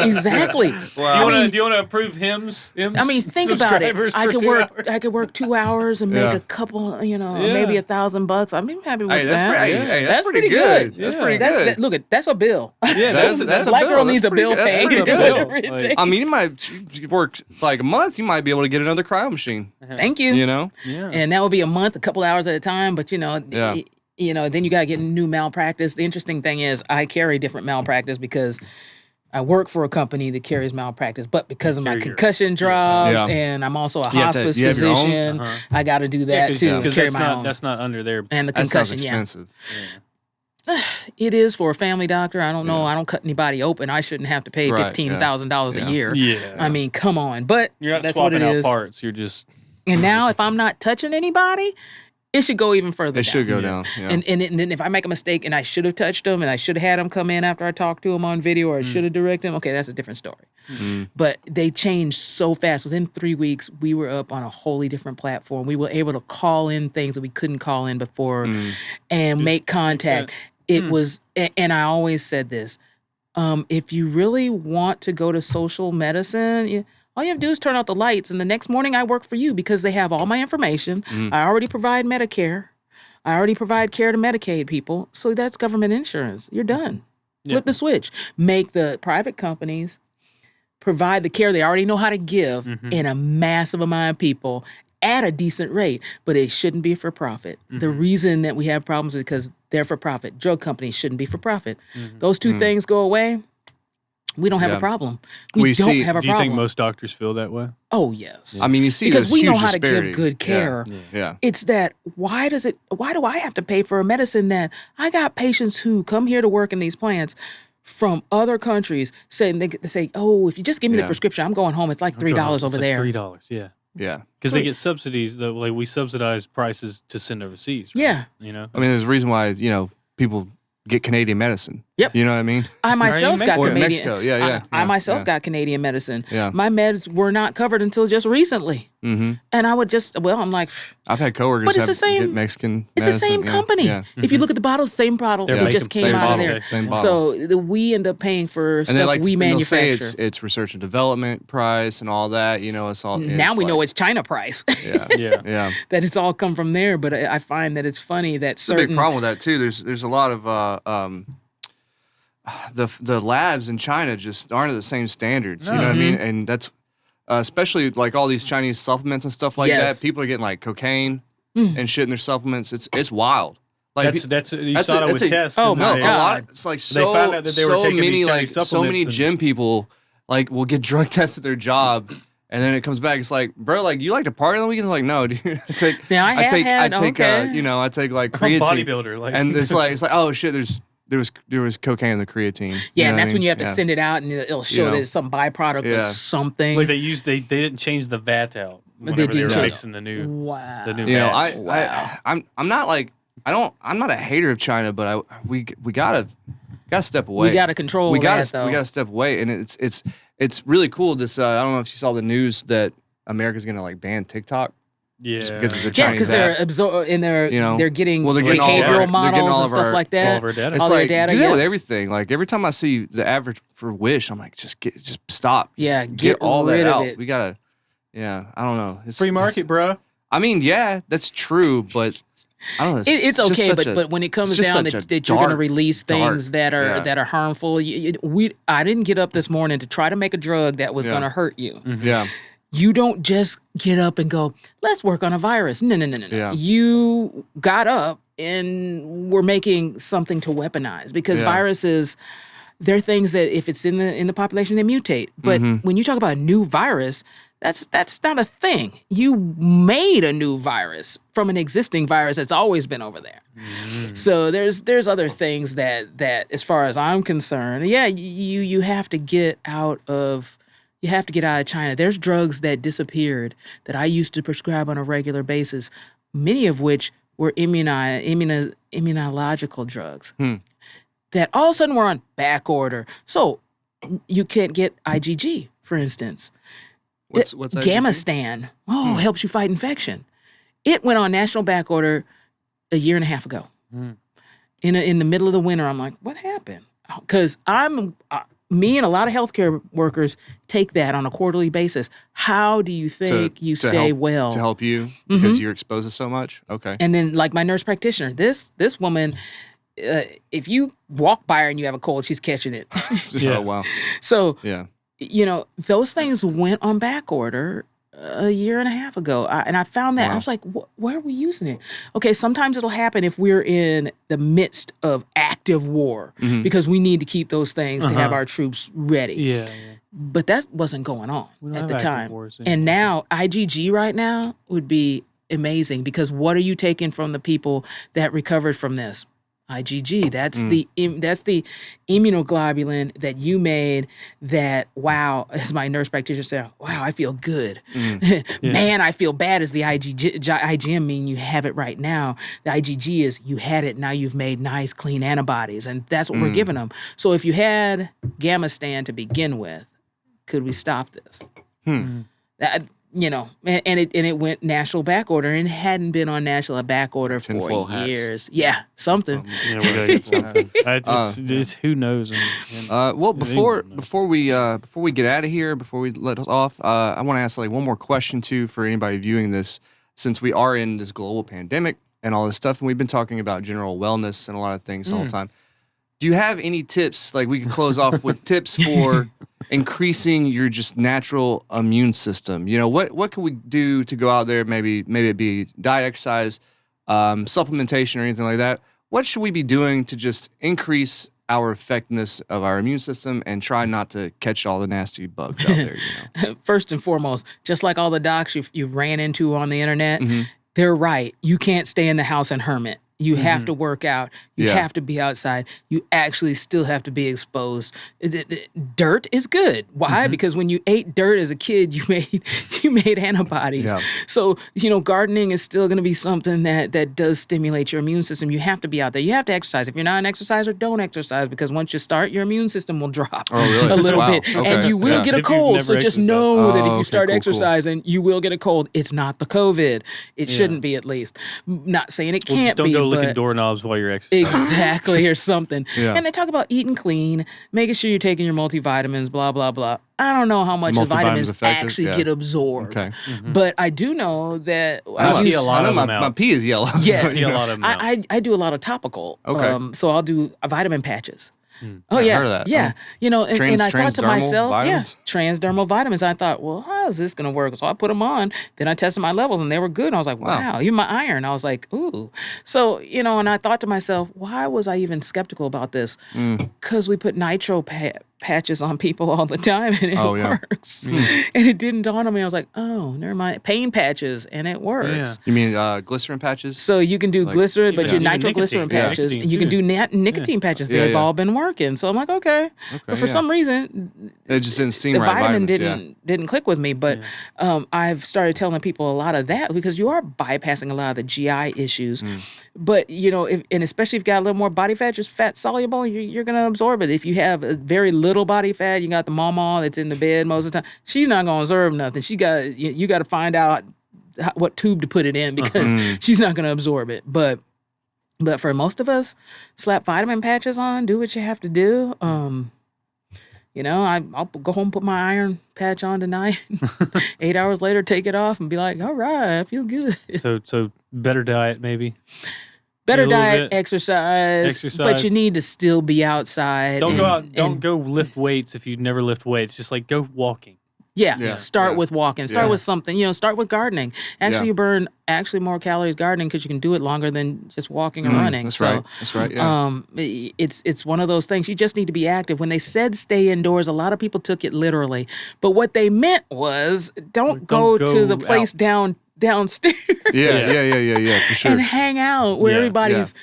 exactly. Wow. Do you want to approve Hims? I mean, think about it. I could work 2 hours and make a couple, maybe $1,000. I'm happy with that. That's pretty good. That's pretty good. Look, that's a bill. Yeah, that's a Black bill. girl needs a bill That's paid. pretty good. I mean, you work like a month, you might be able to get another cryo machine. Thank you. Yeah. And that would be a month, a couple hours at a time. But then you got to get new malpractice. The interesting thing is I carry different malpractice because I work for a company that carries malpractice, but because of my concussion drugs and I'm also a hospice physician, I got to do that too. Carry my own. That's not under there. And the concussion, that sounds expensive. It is for a family doctor. I don't know. I don't cut anybody open. I shouldn't have to pay $15,000 a year. Yeah. I mean, come on. But you're not that's what swapping it out is. Parts. You're just. And now, if I'm not touching anybody, It should go even further It down. should go down. Yeah. And then if I make a mistake and I should have touched them and I should have had them come in after I talked to them on video or I should have directed them, okay, that's a different story. But they changed so fast. Within 3 weeks, we were up on a wholly different platform. We were able to call in things that we couldn't call in before and make contact. It was, and I always said this, if you really want to go to social medicine, all you have to do is turn out the lights, and the next morning I work for you because they have all my information. I already provide Medicare. I already provide care to Medicaid people. So that's government insurance. You're done. Flip the switch. Make the private companies provide the care they already know how to give in a massive amount of people at a decent rate, but it shouldn't be for profit. The reason that we have problems is because they're for profit. Drug companies shouldn't be for profit. Those two things go away, we don't have a problem. We don't have a problem. Do you think most doctors feel that way? Oh, yes. I mean, you see because this we know huge how disparity. to give good care. Yeah. It's that why do I have to pay for a medicine that I got patients who come here to work in these plants from other countries saying they say, oh, if you just give me the prescription, I'm going home. It's like $3 over there. $3, yeah. Yeah. Because they get subsidies. Like we subsidize prices to send overseas. Right? Yeah. You know? I mean, there's a reason why, people get Canadian medicine. Yep. You know what I mean? I myself got Or Canadian. Mexico. Yeah. I myself got Canadian medicine. Yeah. My meds were not covered until just recently. Mm-hmm. And I would I'm like, I've had coworkers but it's the get same Mexican It's medicine. the same company. Yeah. If you look at the bottle, same bottle. They're It making just the came same out of bottle. there. Same bottle. So we end up paying for And stuff they we they'll say manufacture. it's research and development price and all that. It's all. Now we like, know it's China price. Yeah. That it's all come from there. But I find that it's funny that It's a big problem with that too. There's a lot of the labs in China just aren't at the same standards. You know what I mean? And that's especially like all these Chinese supplements and stuff like that. People are getting like cocaine and shit in their supplements. It's wild. Like that's you saw that with tests. Oh my a God. lot. It's like They found out that they were so taking many these like Chinese so many supplements gym people like will get drug tested their job. And then it comes back. It's like, bro, like you like to party on the weekends? Like, no, dude. I take like creatine. Bodybuilder, like, and it's like, oh shit, there was cocaine in the creatine. Yeah, and that's when you have to send it out, and it'll show that it's some byproduct of something. Like they didn't change the VAT out whenever they were mixing the new the new batch. I'm not like I'm not a hater of China, but we gotta step away. We gotta control that, though. We gotta step away, and it's really cool. This I don't know if you saw the news that America's gonna like ban TikTok. Yeah, just because it's a Chinese because they're they're getting behavioral models and stuff like that. All of our data. It's all like their data, do that with everything. Like every time I see the average for Wish, I'm like, just stop. Yeah, Just get all rid that of out. it. We gotta. Yeah, I don't know. It's free market, bro. I mean, yeah, that's true, but I don't know. It's just okay, such but when it comes just down such a that you're going to dark, release things that are yeah. harmful, I didn't get up this morning to try to make a drug that was going to hurt you. Yeah. You don't just get up and go, let's work on a virus. No. Yeah. You got up and we're making something to weaponize because viruses, they're things that if it's in the population, they mutate. But when you talk about a new virus, that's not a thing. You made a new virus from an existing virus that's always been over there. So there's other things that as far as I'm concerned, you have to get out of China. There's drugs that disappeared that I used to prescribe on a regular basis, many of which were immunological drugs that all of a sudden were on back order. So you can't get IgG, for instance. What's Gamastan? Helps you fight infection. It went on national back order a year and a half ago. In the middle of the winter, I'm like, what happened? Because me and a lot of healthcare workers take that on a quarterly basis. How do you think you stay well? To help you because you're exposed to so much? Okay. And then like my nurse practitioner, this woman, if you walk by her and you have a cold, she's catching it. Oh, wow. So, yeah. Those things went on back order a year and a half ago. And I found that. I was like, where are we using it? Okay, sometimes it'll happen if we're in the midst of active war because we need to keep those things to have our troops ready. Yeah. But that wasn't going on at the time. Wars, And now IgG right now would be amazing because what are you taking from the people that recovered from this? IgG. That's the immunoglobulin that you made that, wow, as my nurse practitioner said, wow, I feel good. Man, I feel bad is the IgM, mean you have it right now. The IgG is you had it, now you've made nice, clean antibodies. And that's what we're giving them. So if you had gamma stand to begin with, could we stop this? That, and it went national back order and hadn't been on national back order for years. Yeah, something. Yeah, we gotta get something. It's who knows? Well, before we get out of here, before we let us off, I want to ask one more question too for anybody viewing this, since we are in this global pandemic and all this stuff, and we've been talking about general wellness and a lot of things all the time. Do you have any tips? We can close off with tips for increasing your just natural immune system. What can we do to go out there? Maybe it be diet, exercise, supplementation, or anything like that. What should we be doing to just increase our effectiveness of our immune system and try not to catch all the nasty bugs out there? First and foremost, just like all the docs you ran into on the internet, they're right. You can't stay in the house and hermit. You have to work out. You have to be outside. You actually still have to be exposed. Dirt is good. Why? Because when you ate dirt as a kid, you made antibodies. Yeah. So, gardening is still going to be something that does stimulate your immune system. You have to be out there. You have to exercise. If you're not an exerciser, don't exercise, because once you start, your immune system will drop a little bit. Okay. And you will get a cold. So just know that if you start exercising, you will get a cold. It's not the COVID. It shouldn't be, at least. Not saying it can't be. Don't go licking doorknobs while you're exercising. Exactly, or something. And they talk about eating clean, making sure you're taking your multivitamins, blah, blah, blah. I don't know how much the vitamins actually get absorbed. Okay. But I do know that my pee is yellow. Yes. I do a lot of topical. Okay. So I'll do vitamin patches. Oh, yeah. Heard of that. Yeah. And I thought to myself, transdermal vitamins. I thought, well, how is this going to work? So I put them on. Then I tested my levels and they were good. And I was like, wow, even my iron. I was like, ooh. So, and I thought to myself, why was I even skeptical about this? Because we put nitro patches on people all the time and it works. And it didn't dawn on me. I was like, oh, never mind. Pain patches, and it works. Yeah. You mean glycerin patches? So you can do glycerin, but your nitroglycerin patches. And you can do nicotine patches. They've all been working. So I'm like, okay. But for some reason, it just didn't seem the right. Vitamin didn't click with me. But I've started telling people a lot of that, because you are bypassing a lot of the GI issues. But, and especially if you've got a little more body fat, just fat soluble, you're going to absorb it. If you have a very little body fat, you got the mama that's in the bed most of the time, she's not going to absorb nothing. You got to find out what tube to put it in, because she's not going to absorb it. But for most of us, slap vitamin patches on, do what you have to do. I'll go home, put my iron patch on tonight. 8 hours later, take it off and be like, all right, I feel good. So better diet, maybe. Better diet, exercise, but you need to still be outside. Don't go out. Don't go lift weights if you never lift weights. Just go walking. Start with walking. Start with something. Start with gardening. Actually, you burn more calories gardening because you can do it longer than just walking and running. That's right. Yeah. It's one of those things. You just need to be active. When they said stay indoors, a lot of people took it literally, but what they meant was don't go to the place downstairs. Yeah, for sure. And hang out where everybody's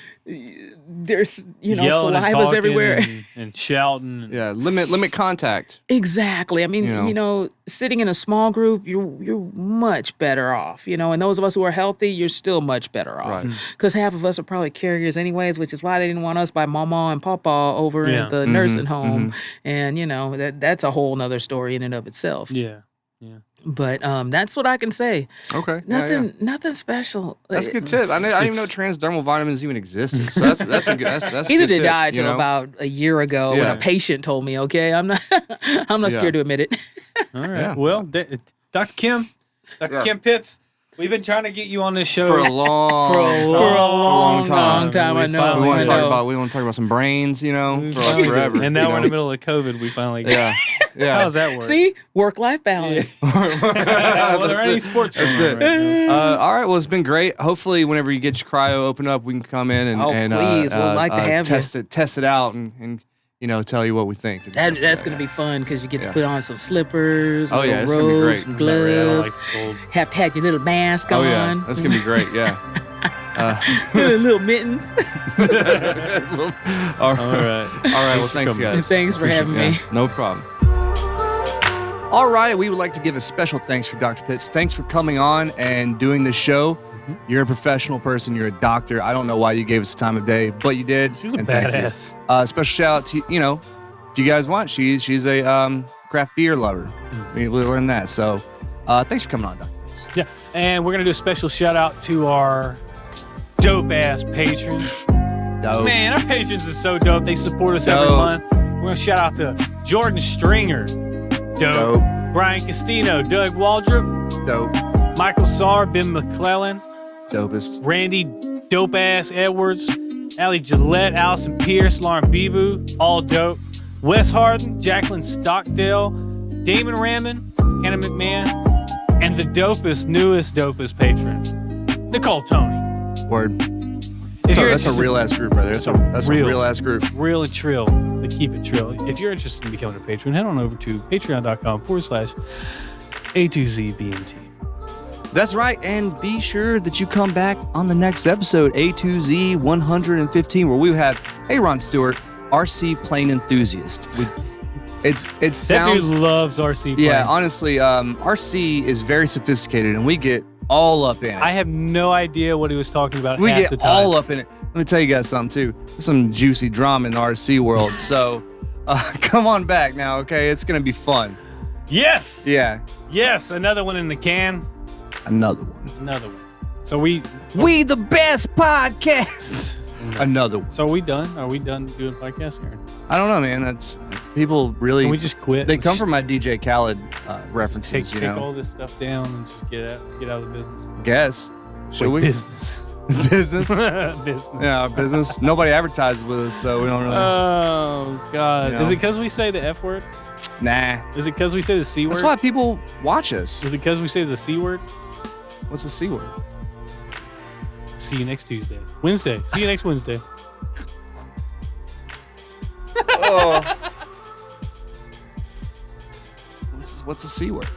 there's yelling saliva's everywhere and shouting. Yeah, limit contact. Exactly. I mean, sitting in a small group, you're much better off. And those of us who are healthy, you're still much better off. Because half of us are probably carriers anyways, which is why they didn't want us by mama and papa over at the nursing home. And that's a whole nother story in and of itself. Yeah. But that's what I can say. Okay. Nothing special. That's a good tip. I didn't even know transdermal vitamins even existed. So that's a good. That's Neither a good did tip, I until about a year ago when a patient told me. Okay, I'm not scared to admit it. All right. Yeah. Well, Dr. Kim Pitts, we've been trying to get you on this show for a long time. I know. We want to talk about some brains, for forever. And now we're in the middle of COVID. We finally how does that work? See, work-life balance. Well, there are any sports going on right now. All right. Well, it's been great. Hopefully, whenever you get your cryo open up, we can come in and please, we'd like to have test it out and tell you what we think. That's going to be fun because you get to put on some slippers, it's robes, gonna be great. gloves. Have to have your little mask on. Oh yeah, that's going to be great. Yeah. Little mittens. All right. Well, thanks, guys. Thanks for having me. No problem. All right. We would like to give a special thanks for Dr. Pitts. Thanks for coming on and doing the show. You're a professional person. You're a doctor. I don't know why you gave us the time of day, but you did. She's a and thank you. badass. Special shout out to, if you guys want, she's a craft beer lover. We learned that. So thanks for coming on, Dr. Pitts. Yeah, and we're going to do a special shout out to our dope-ass patrons. Dope. Man, our patrons are so dope. They support us every month. We're going to shout out to Jordan Stringer. Dope. Brian Castino. Doug Waldrop. Dope. Michael Sarr. Ben McClellan. Dopest. Randy Dope-Ass Edwards. Allie Gillette. Allison Pierce. Lauren Bibu. All dope. Wes Harden. Jacqueline Stockdale. Damon Rammond. Hannah McMahon. And the newest dopest patron, Nicole Tony. Word. So that's a real ass group, brother. That's a real ass group. Real and trill. But keep it trill. If you're interested in becoming a patron, head on over to patreon.com/A2ZBMT. That's right. And be sure that you come back on the next episode, A2Z 115, where we have, hey, Ron Stewart, RC plane enthusiast. It sounds. That dude loves RC planes. Yeah, honestly, RC is very sophisticated, and we get all up in it. I have no idea what he was talking about. We half get the time. all up in it. Let me tell you guys something too. There's some juicy drama in the RC world. So come on back now, okay? It's gonna be fun. Yes. Yeah. Yes. Another one in the can. Another one. Another one. So we the best podcast. Another one. So are we done? Are we done doing podcasts here? I don't know, man. That's people really. Can we just quit? They come from my DJ Khaled references. Take all this stuff down and just get out of the business. Guess. Should we? Business. Business. Business. Yeah, our business. Nobody advertises with us, so we don't really. Oh God! You know? Is it because we say the F word? Nah. Is it because we say the C word? That's why people watch us. Is it because we say the C word? What's the C word? See you next Tuesday. Wednesday. See you next Wednesday. What's the C word?